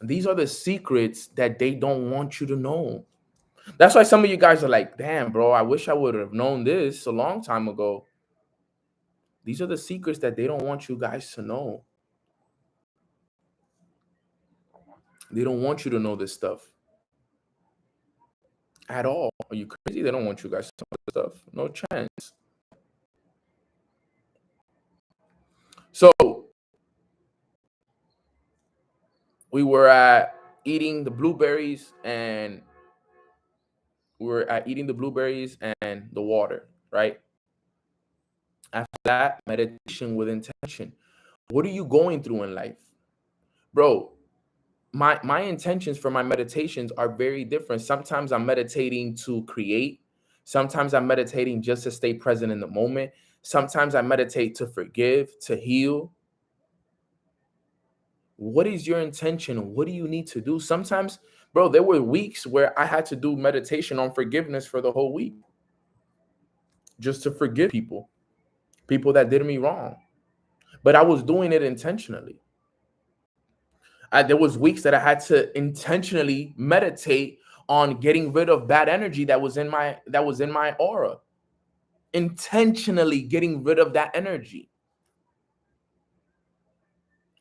These are the secrets that they don't want you to know. That's why some of you guys are like, damn, bro, I wish I would have known this a long time ago. These are the secrets that they don't want you guys to know. They don't want you to know this stuff at all. Are you crazy? They don't want you guys to know this stuff. No chance. So we were at eating the blueberries and the water, right? After that, meditation with intention. What are you going through in life? Bro, my intentions for my meditations are very different. Sometimes I'm meditating to create. Sometimes I'm meditating just to stay present in the moment. Sometimes I meditate to forgive, to heal. What is your intention? What do you need to do? Sometimes, bro, there were weeks where I had to do meditation on forgiveness for the whole week, just to forgive people that did me wrong. But I was doing it intentionally. There was weeks that I had to intentionally meditate on getting rid of bad energy that was in my aura. Intentionally getting rid of that energy.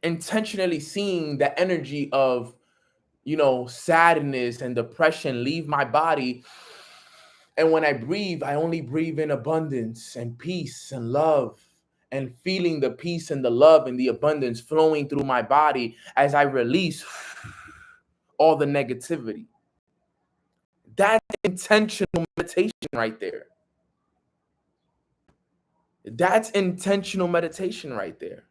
Intentionally seeing the energy of, sadness and depression leave my body. And when I breathe, I only breathe in abundance and peace and love, and feeling the peace and the love and the abundance flowing through my body as I release all the negativity. That's intentional meditation right there. That's intentional meditation right there.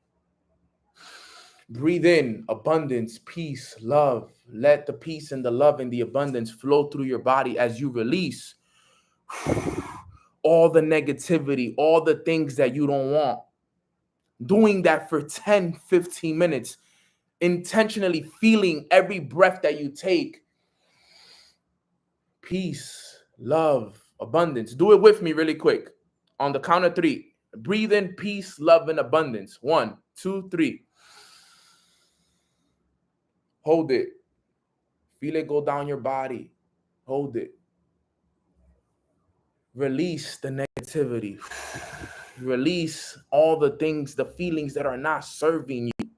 Breathe in abundance, peace, love. Let the peace and the love and the abundance flow through your body as you release all the negativity, all the things that you don't want. Doing that for 10, 15 minutes, intentionally feeling every breath that you take. Peace, love, abundance. Do it with me really quick. On the count of 3. Breathe in peace, love, and abundance. 1, 2, 3. Hold it. Feel it go down your body. Hold it. Release the negativity. Release all the things, the feelings that are not serving you.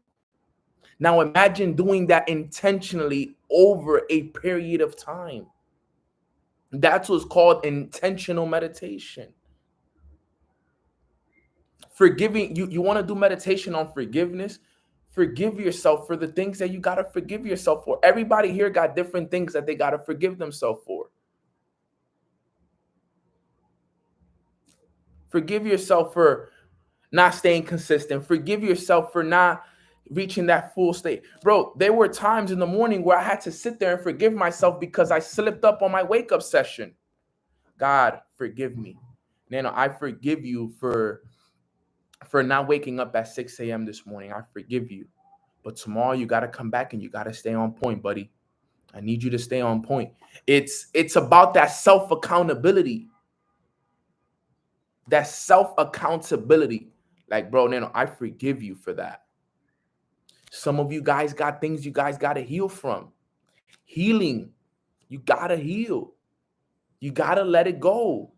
Now imagine doing that intentionally over a period of time. That's what's called intentional meditation. Forgiving, you want to do meditation on forgiveness? Forgive yourself for the things that you got to forgive yourself for. Everybody here got different things that they got to forgive themselves for. Forgive yourself for not staying consistent. Forgive yourself for not reaching that full state. Bro, there were times in the morning where I had to sit there and forgive myself because I slipped up on my wake up session. God, forgive me. Nano, I forgive you for not waking up at 6 a.m. this morning. I forgive you. But tomorrow you got to come back and you got to stay on point, buddy. I need you to stay on point. It's about that self-accountability. That self-accountability. Like, bro, Nano, I forgive you for that. Some of you guys got things you guys got to heal from. Healing. You got to heal. You got to let it go.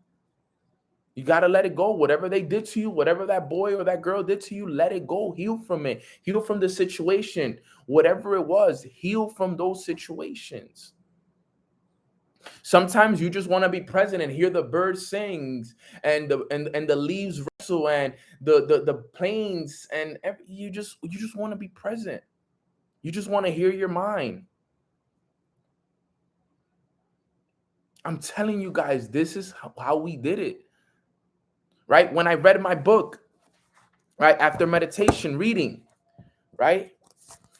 You got to let it go. Whatever they did to you, whatever that boy or that girl did to you, let it go. Heal from it. Heal from the situation. Whatever it was, heal from those situations. Sometimes you just want to be present and hear the birds sing and the leaves rustle and the planes and you just want to be present. You just want to hear your mind. I'm telling you guys, this is how we did it. Right? When I read my book, right after meditation, reading, right?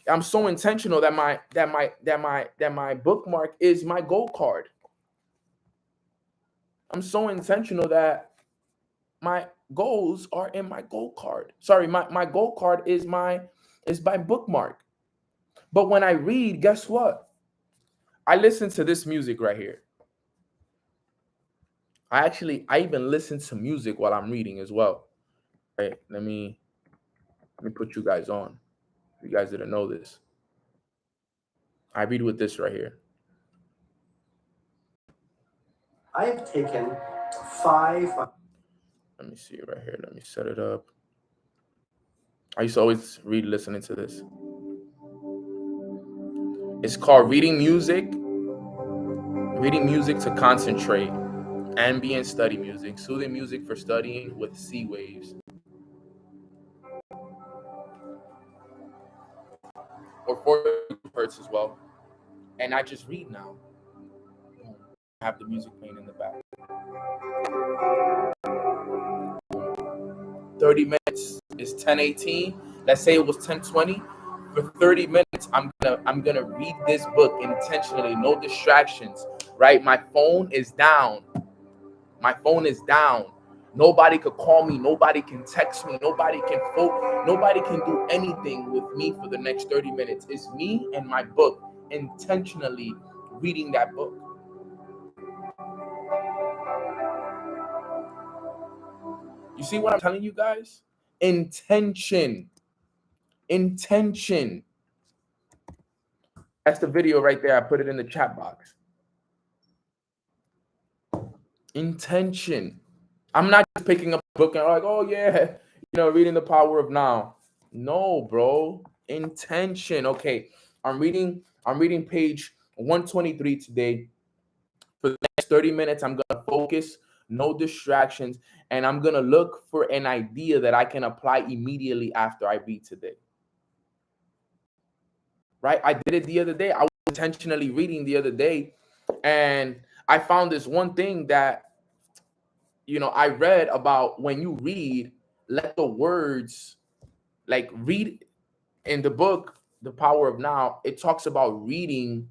I'm so intentional that my bookmark is my goal card. I'm so intentional that my goals are in my goal card. Sorry, my goal card is my bookmark. But when I read, guess what? I listen to this music right here. I even listen to music while I'm reading as well. Right? Let me put you guys on. You guys didn't know this. I read with this right here. I have taken 5. Let me see it right here. Let me set it up. I used to always read listening to this. It's called Reading Music to Concentrate, Ambient Study Music, Soothing Music for Studying with Sea Waves. Or 40 hertz as well. And I just read now. I have the music playing in the back. 30 minutes is 10:18. Let's say it was 10:20. For 30 minutes, I'm gonna read this book intentionally, no distractions, right? My phone is down. Nobody could call me, nobody can text me, nobody can do anything with me for the next 30 minutes. It's me and my book, intentionally reading that book. You see what I'm telling you guys? Intention. That's the video right there. I put it in the chat box. Intention. I'm not just picking up a book and like, oh yeah, reading The Power of Now. No, bro. Intention. Okay, I'm reading page 123 today. For the next 30 minutes, I'm gonna focus, no distractions, and I'm gonna look for an idea that I can apply immediately after I read today. Right? I did it the other day. I was intentionally reading the other day, and I found this one thing that I read about. When you read, let the words, like, read in the book The Power of Now. It talks about reading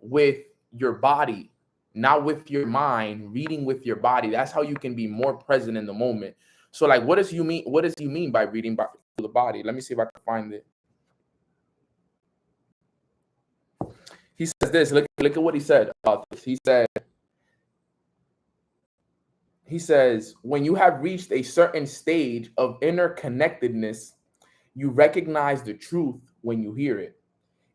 with your body, not with your mind. Reading with your body. That's how you can be more present in the moment. So, like, what does he mean by reading by the body? Let me see if I can find it. He says this. Look at what he said about this. He says, when you have reached a certain stage of interconnectedness, you recognize the truth when you hear it.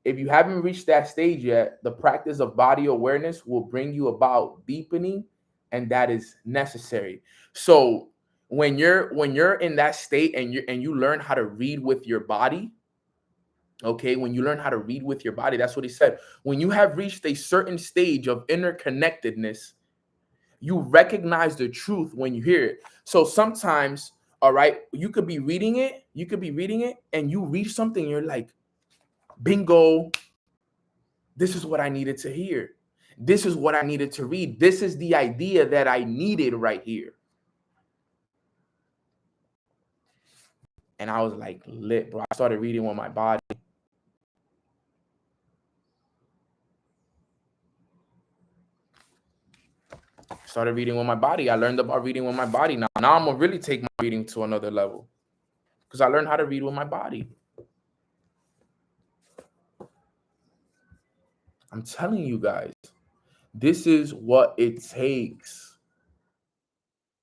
If you haven't reached that stage yet, the practice of body awareness will bring you about deepening, and that is necessary. So when you're in that state and you learn how to read with your body, okay, when you learn how to read with your body, that's what he said. When you have reached a certain stage of interconnectedness, you recognize the truth when you hear it. So sometimes, all right, you could be reading it, and you read something, you're like, bingo, this is what I needed to hear. This is what I needed to read. This is the idea that I needed right here. And I was like, lit, bro. I started reading with my body. Started reading with my body. I learned about reading with my body. Now I'm gonna really take my reading to another level, because I learned how to read with my body. I'm telling you guys, this is what it takes.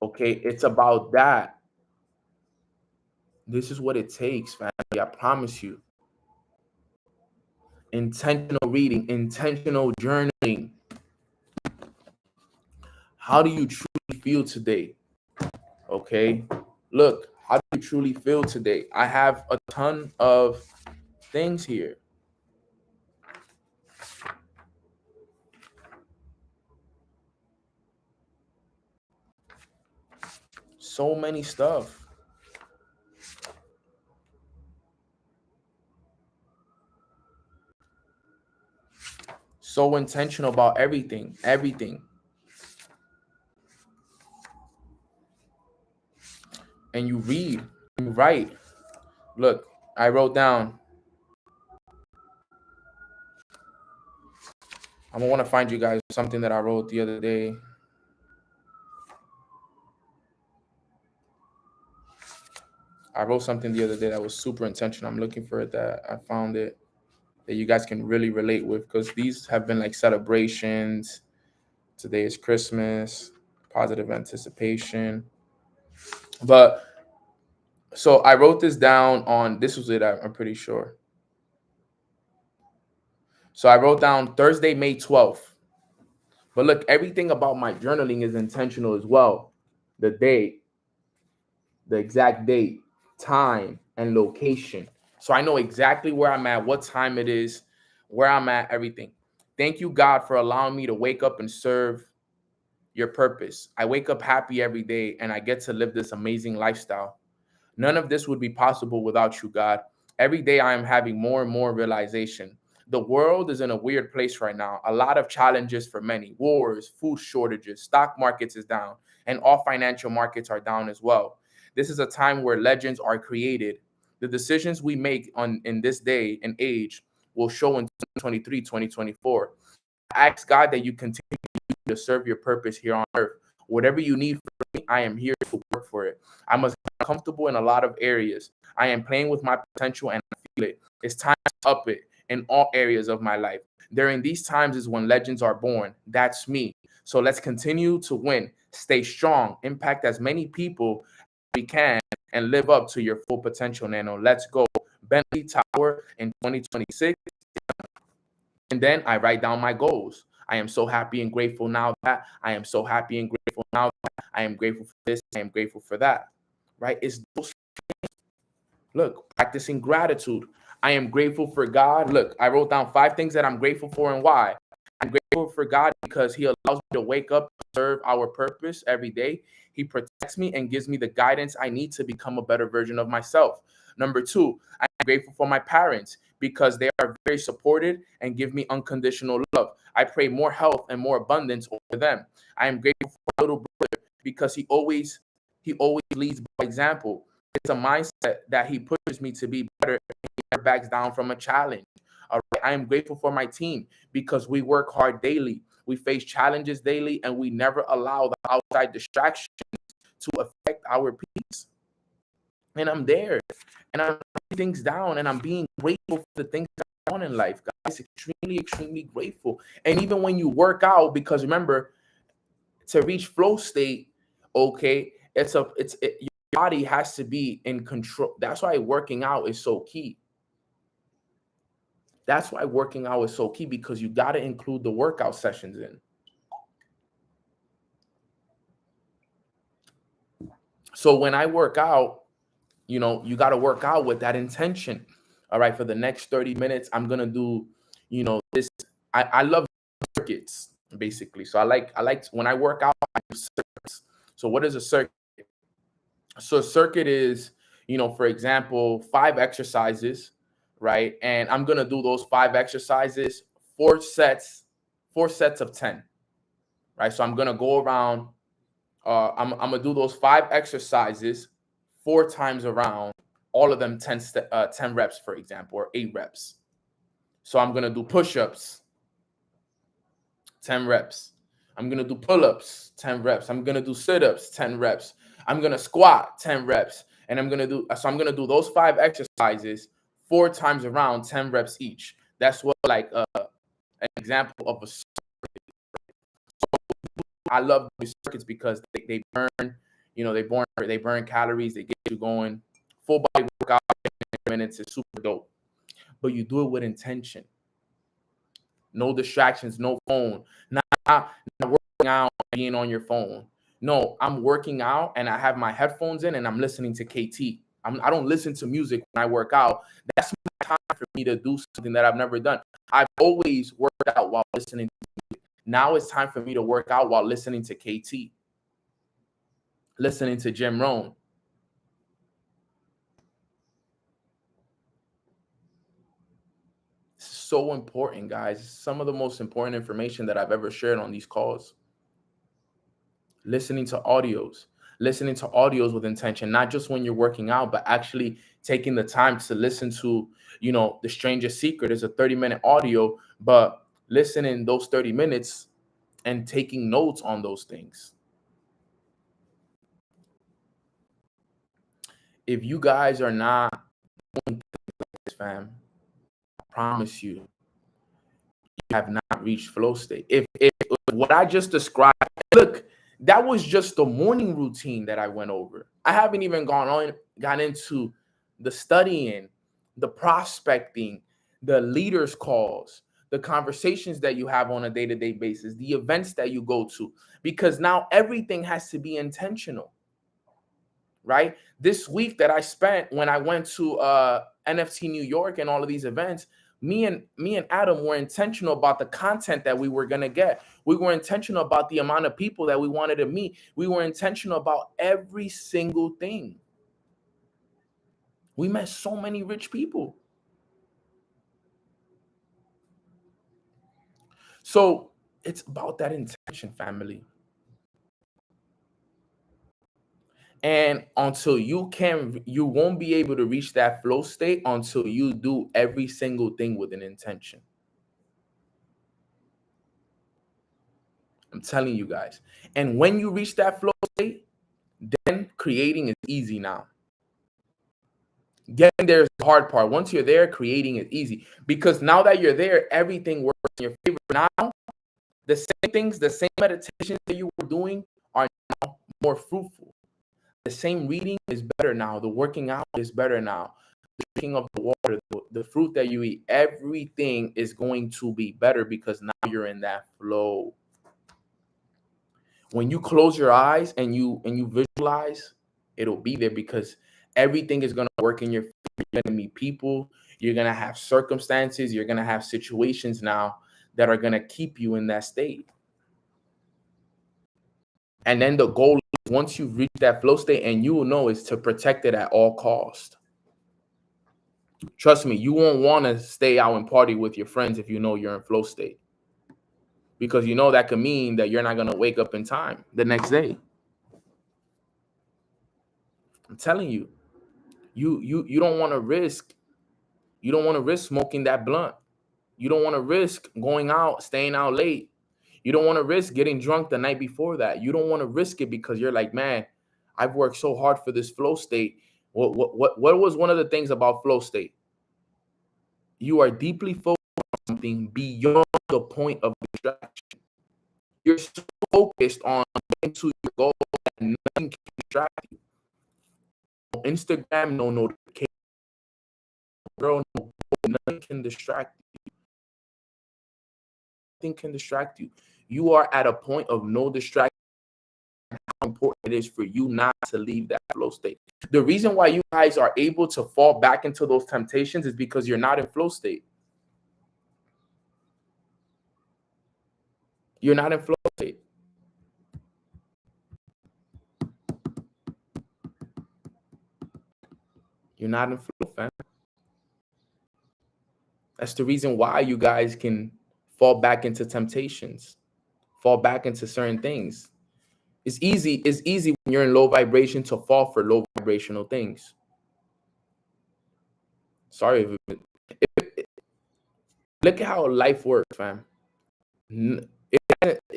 Okay, it's about that. This is what it takes, family. I promise you. Intentional reading, intentional journaling. How do you truly feel today? Okay, look, how do you truly feel today? I have a ton of things here. So many stuff. So intentional about everything. And you read, you write. Look, I wrote down. I'm gonna want to find you guys something that I wrote the other day. I wrote something the other day that was super intentional. I'm looking for it, that I found it, that you guys can really relate with, because these have been like celebrations. Today is Christmas, positive anticipation. But so I wrote this down on, this was it, I'm pretty sure. So I wrote down Thursday, May 12th. But look, everything about my journaling is intentional as well. The date, the exact date, time, and location. So I know exactly where I'm at, what time it is, where I'm at, everything. Thank you, God, for allowing me to wake up and serve your purpose. I wake up happy every day and I get to live this amazing lifestyle. None of this would be possible without you, God. Every day I am having more and more realization. The world is in a weird place right now. A lot of challenges for many. Wars, food shortages, stock markets is down, and all financial markets are down as well. This is a time where legends are created. The decisions we make in this day and age will show in 2023, 2024. I ask God that you continue to serve your purpose here on earth. Whatever you need from me, I am here to work for it. I must be comfortable in a lot of areas. I am playing with my potential and I feel it. It's time to up it in all areas of my life. During these times is when legends are born. That's me. So let's continue to win, stay strong, impact as many people as we can, and live up to your full potential, Nano. Let's go. Bentley Tower in 2026. And then I write down my goals. I am so happy and grateful now that I am so happy and grateful now that I am grateful for this. I am grateful for that. Right? It's those things. Look, practicing gratitude. I am grateful for God. Look, I wrote down 5 things that I'm grateful for and why. I'm grateful for God because He allows me to wake up and serve our purpose every day. He protects me and gives me the guidance I need to become a better version of myself. Number 2, I'm grateful for my parents because they are very supported and give me unconditional love. I pray more health and more abundance over them. I am grateful for my little brother because he always leads by example. It's a mindset that he pushes me to be better and he never backs down from a challenge. All right. I am grateful for my team because we work hard daily. We face challenges daily and we never allow the outside distractions to affect our peace. And I'm there and I'm writing things down and I'm being grateful for the things that I want in life, guys. Extremely, extremely grateful. And even when you work out, because remember, to reach flow state, okay, your body has to be in control. That's why working out is so key. That's why working out is so key, because you got to include the workout sessions in. So when I work out, you know, you got to work out with that intention. All right. For the next 30 minutes, I'm going to do, you know, this. I love circuits, basically. So I like when I work out, I do circuits. So what is a circuit? So a circuit is, you know, for example, 5 exercises, right? And I'm going to do those 5 exercises, 4 sets of 10, right? So I'm going to go around, I'm going to do those 5 exercises 4 times around, all of them 10 reps, for example, or 8 reps. So I'm going to do push-ups, 10 reps. I'm going to do pull-ups, 10 reps. I'm going to do sit-ups, 10 reps. I'm going to squat 10 reps. And I'm going to do those 5 exercises 4 times around, 10 reps each. That's what like an example of a circuit. So I love these circuits because they burn, you know, they burn calories, they get you going. Full body workout in minutes is super dope. But you do it with intention. No distractions, no phone, not working out, being on your phone. No, I'm working out and I have my headphones in and I'm listening to KT. I don't listen to music when I work out. That's my time for me to do something that I've never done. I've always worked out while listening to music. Now it's time for me to work out while listening to KT, listening to Jim Rohn. So important, guys. Some of the most important information that I've ever shared on these calls. Listening to audios with intention, not just when you're working out, but actually taking the time to listen to, you know, The Strangest Secret is a 30-minute audio, but listening those 30 minutes and taking notes on those things. If you guys are not doing things like this, fam, I promise you have not reached flow state. If what I just described, look, that was just the morning routine that I went over. I haven't even gone into the studying, the prospecting, the leaders calls, the conversations that you have on a day-to-day basis, the events that you go to, because now everything has to be intentional, right? This week that I spent when I went to NFT New York and all of these events Me and Adam were intentional about the content that we were going to get. We were intentional about the amount of people that we wanted to meet. We were intentional about every single thing. We met so many rich people. So it's about that intention, family. And until you won't be able to reach that flow state until you do every single thing with an intention. I'm telling you guys. And when you reach that flow state, then creating is easy now. Getting there is the hard part. Once you're there, creating is easy. Because now that you're there, everything works in your favor. Now, the same things, the same meditations that you were doing are now more fruitful. The same reading is better now. The working out is better now. The drinking of the water, the fruit that you eat, everything is going to be better because now you're in that flow. When you close your eyes and you visualize, it'll be there because everything is going to work in your favor. You're going to meet people. You're going to have circumstances. You're going to have situations now that are going to keep you in that state. And then the goal, once you've reached that flow state, and you will know, is to protect it at all costs. Trust me, you won't want to stay out and party with your friends if you know you're in flow state. Because you know that could mean that you're not going to wake up in time the next day. I'm telling you, you don't want to risk. You don't want to risk smoking that blunt. You don't want to risk going out, staying out late. You don't want to risk getting drunk the night before that. You don't want to risk it because you're like, man, I've worked so hard for this flow state. What was one of the things about flow state? You are deeply focused on something beyond the point of distraction. You're so focused on getting to your goal that nothing can distract you. No Instagram, no notification, girl, no, nothing can distract you. Nothing can distract you. You are at a point of no distraction. How important it is for you not to leave that flow state. The reason why you guys are able to fall back into those temptations is because you're not in flow state. You're not in flow state. You're not in flow, fam. That's the reason why you guys can fall back into temptations, fall back into certain things. It's easy when you're in low vibration to fall for low vibrational things. Sorry. Look at how life works, fam.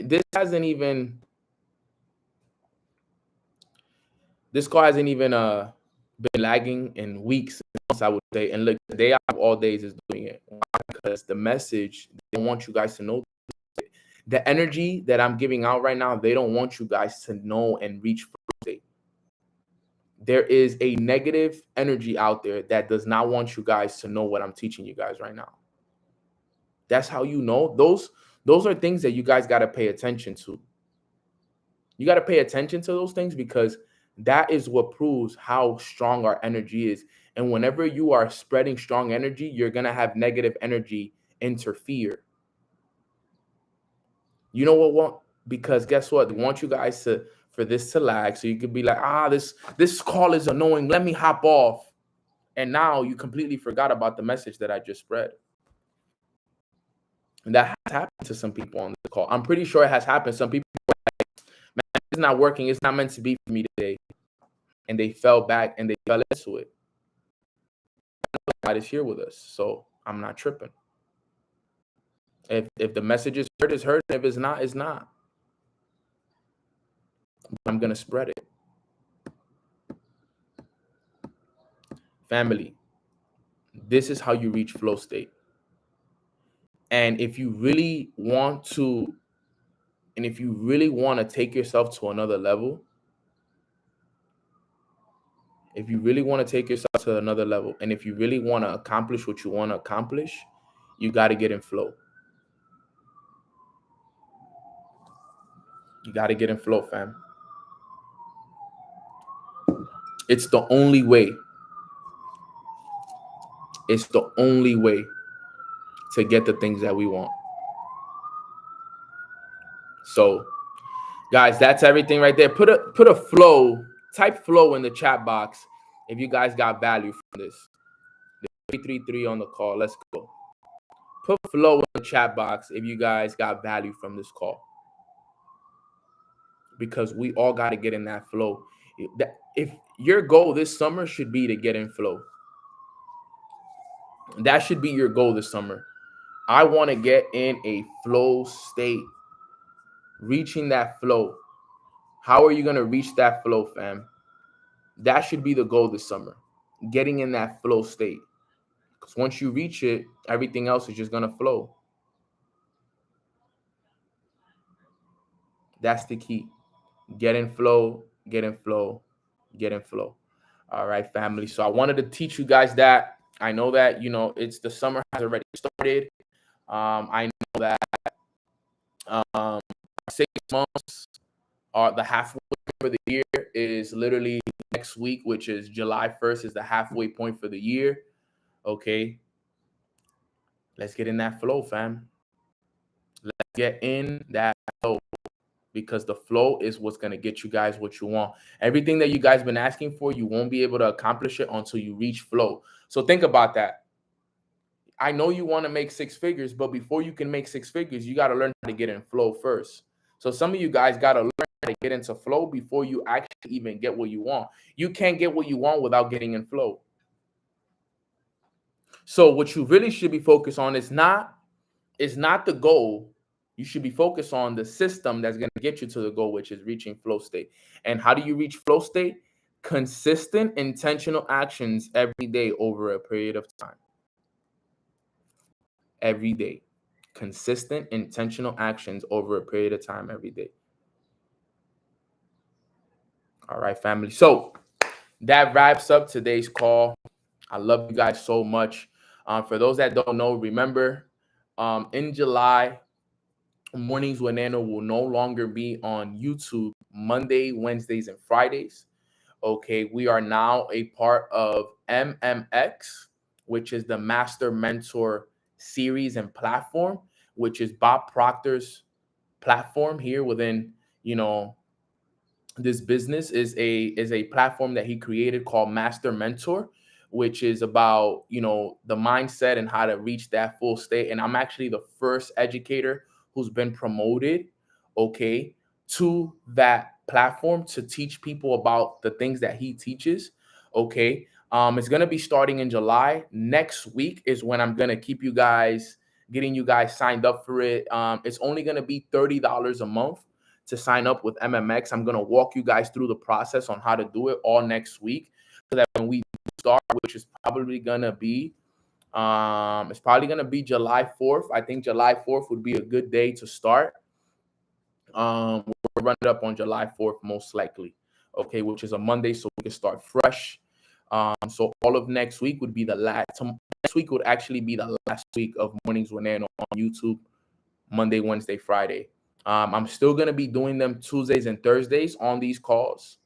This car hasn't even been lagging in weeks, I would say. And look, the day out of all days is doing it. Why? Because the message, they don't want you guys to know. The energy that I'm giving out right now, they don't want you guys to know and reach flow state. There is a negative energy out there that does not want you guys to know what I'm teaching you guys right now. That's how you know. Those are things that you guys got to pay attention to. You got to pay attention to those things because that is what proves how strong our energy is. And whenever you are spreading strong energy, you're going to have negative energy interfere. You know what? Because guess what? They want you guys for this to lag. So you could be like, this call is annoying. Let me hop off. And now you completely forgot about the message that I just spread. And that has happened to some people on the call. I'm pretty sure it has happened. Some people are like, man, it's not working. It's not meant to be for me today. And they fell back and they fell into it. God is here with us. So I'm not tripping. If the message is heard, it's heard. If it's not, it's not. I'm going to spread it. Family, this is how you reach flow state. And if you really want to take yourself to another level, and if you really want to accomplish what you want to accomplish, you got to get in flow. You got to get in flow, fam. It's the only way. It's the only way. to get the things that we want. So, guys, that's everything right there. Put a flow, type flow in the chat box if you guys got value from this. The 333 on the call. Let's go. Put flow in the chat box if you guys got value from this call. Because we all got to get in that flow. If your goal this summer should be to get in flow. That should be your goal this summer. I want to get in a flow state. Reaching that flow. How are you going to reach that flow, fam? That should be the goal this summer. Getting in that flow state. Because once you reach it, everything else is just going to flow. That's the key. Get in flow, get in flow, get in flow. All right, family. So I wanted to teach you guys that. I know that, it's the summer has already started. I know that 6 months are the halfway for the year is literally next week, which is July 1st is the halfway point for the year. Okay. Let's get in that flow, fam. Let's get in that flow. Because the flow is what's going to get you guys what you want. Everything that you guys been asking for, you won't be able to accomplish it until you reach flow. So think about that. I know you want to make 6 figures, but before you can make 6 figures, you got to learn how to get in flow first. So some of you guys got to learn how to get into flow before you actually even get what you want. You can't get what you want without getting in flow. So what you really should be focused on is not the goal. You should be focused on the system that's going to get you to the goal, which is reaching flow state. And how do you reach flow state? Consistent, intentional actions every day over a period of time. Every day. Consistent, intentional actions over a period of time every day. All right, family. So that wraps up today's call. I love you guys so much. For those that don't know, remember, in July, Mornings with Nano will no longer be on YouTube Monday, Wednesdays, and Fridays. Okay, we are now a part of MMX, which is the Master Mentor series and platform, which is Bob Proctor's platform here within, this business is a platform that he created called Master Mentor, which is about, the mindset and how to reach that full state. And I'm actually the first educator who's been promoted, okay, to that platform to teach people about the things that he teaches, okay. It's going to be starting in July. Next week is when I'm going to keep you guys, getting you guys signed up for it. It's only going to be $30 a month to sign up with MMX. I'm going to walk you guys through the process on how to do it all next week, so that when we start, which is probably going to be it's probably going to be July 4th. I think July 4th would be a good day to start. We'll run it up on July 4th, most likely. Okay, which is a Monday, so we can start fresh. So all of next week would be the last. Next week would actually be the last week of Mornings with Nano on YouTube, Monday, Wednesday, Friday. I'm still going to be doing them Tuesdays and Thursdays on these calls.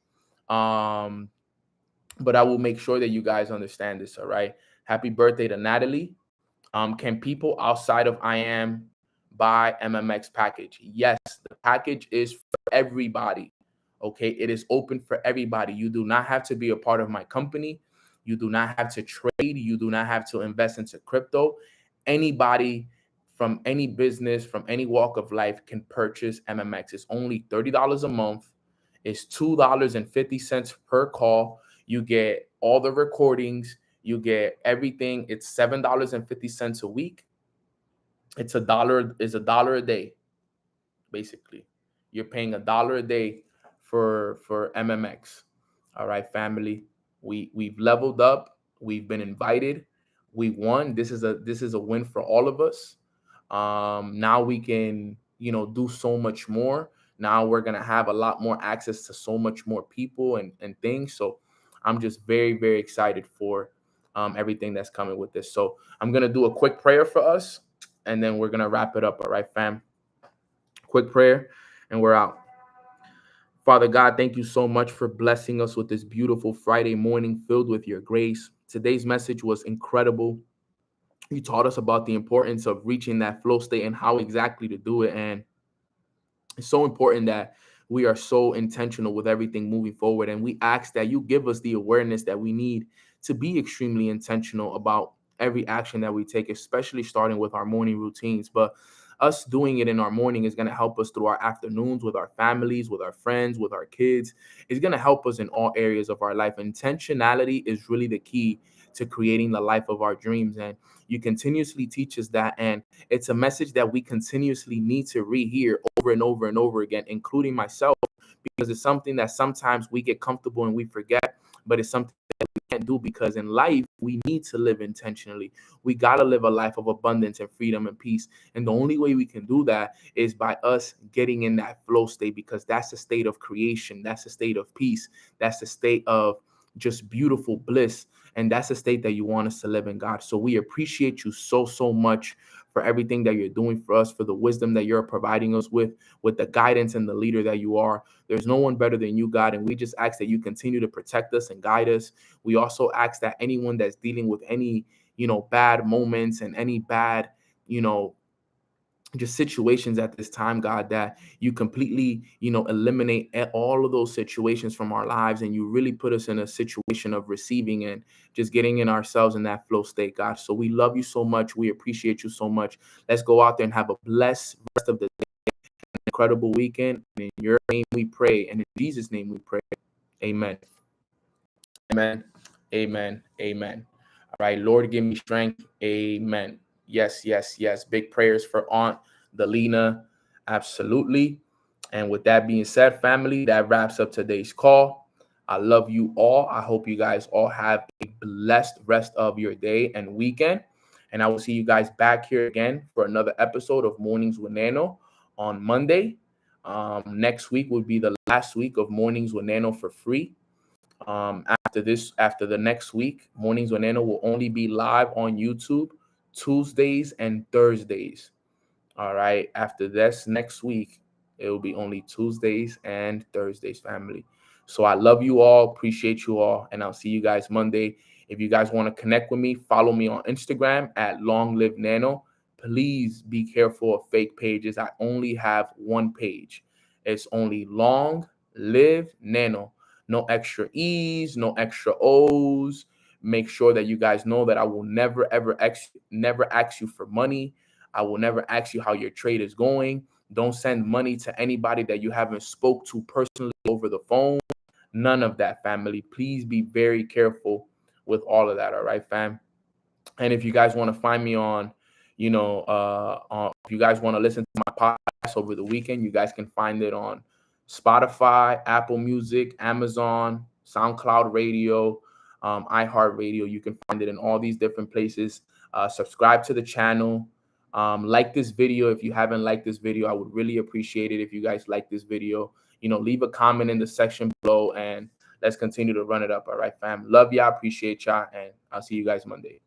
But I will make sure that you guys understand this, all right? Happy birthday to Natalie. Can people outside of IAM buy MMX package? Yes, the package is for everybody. Okay, it is open for everybody. You do not have to be a part of my company. You do not have to trade. You do not have to invest into crypto. Anybody from any business, from any walk of life can purchase MMX. It's only $30 a month. It's $2.50 per call. You get all the recordings. You get everything. It's $7.50 a week. It's $1 a day, basically. You're paying $1 a day for MMX. All right, family. We've leveled up. We've been invited. We won. This is a win for all of us. Now we can, do so much more. Now we're gonna have a lot more access to so much more people and things. So I'm just very, very excited for everything that's coming with this. So I'm gonna do a quick prayer for us, and then we're gonna wrap it up. All right, fam. Quick prayer, and we're out. Father God, thank you so much for blessing us with this beautiful Friday morning filled with your grace. Today's message was incredible. You taught us about the importance of reaching that flow state and how exactly to do it. And it's so important that we are so intentional with everything moving forward. And we ask that you give us the awareness that we need to be extremely intentional about every action that we take, especially starting with our morning routines. But us doing it in our morning is going to help us through our afternoons with our families, with our friends, with our kids. It's going to help us in all areas of our life. Intentionality is really the key to creating the life of our dreams. And you continuously teach us that. And it's a message that we continuously need to rehear over and over and over again, including myself, because it's something that sometimes we get comfortable and we forget, but it's something that we can't do, because in life, we need to live intentionally. We got to live a life of abundance and freedom and peace. And the only way we can do that is by us getting in that flow state, because that's a state of creation. That's a state of peace. That's a state of just beautiful bliss. And that's a state that you want us to live in, God. So we appreciate you so, so much for everything that you're doing for us, for the wisdom that you're providing us with the guidance and the leader that you are. There's no one better than you, God. And we just ask that you continue to protect us and guide us. We also ask that anyone that's dealing with any, bad moments and any bad, just situations at this time, God, that you completely, eliminate all of those situations from our lives, and you really put us in a situation of receiving and just getting in ourselves in that flow state, God. So we love you so much. We appreciate you so much. Let's go out there and have a blessed rest of the day, an incredible weekend. And in your name we pray, and in Jesus' name we pray. Amen. Amen. Amen. Amen. All right, Lord, give me strength. Amen. Yes, yes, yes. Big prayers for Aunt Delina. Absolutely. And with that being said, family, that wraps up today's call. I love you all. I hope you guys all have a blessed rest of your day and weekend. And I will see you guys back here again for another episode of Mornings with Nano on Monday. Next week will be the last week of Mornings with Nano for free. After the next week, Mornings with Nano will only be live on YouTube Tuesdays and Thursdays. All right. After this next week, it will be only Tuesdays and Thursdays, family. So I love you all. Appreciate you all. And I'll see you guys Monday. If you guys want to connect with me, follow me on Instagram at Long Live Nano. Please be careful of fake pages. I only have one page. It's only Long Live Nano. No extra E's, no extra O's. Make sure that you guys know that I will never ask you for money. I will never ask you how your trade is going. Don't send money to anybody that you haven't spoke to personally over the phone. None of that, family. Please be very careful with all of that. All right, fam. And if you guys want to find me on, if you guys want to listen to my podcast over the weekend, you guys can find it on Spotify, Apple Music, Amazon, SoundCloud Radio, iHeartRadio. You can find it in all these different places. Subscribe to the channel. Like this video. If you haven't liked this video, I would really appreciate it if you guys like this video. Leave a comment in the section below, and let's continue to run it up. All right, fam. Love y'all. Appreciate y'all. And I'll see you guys Monday.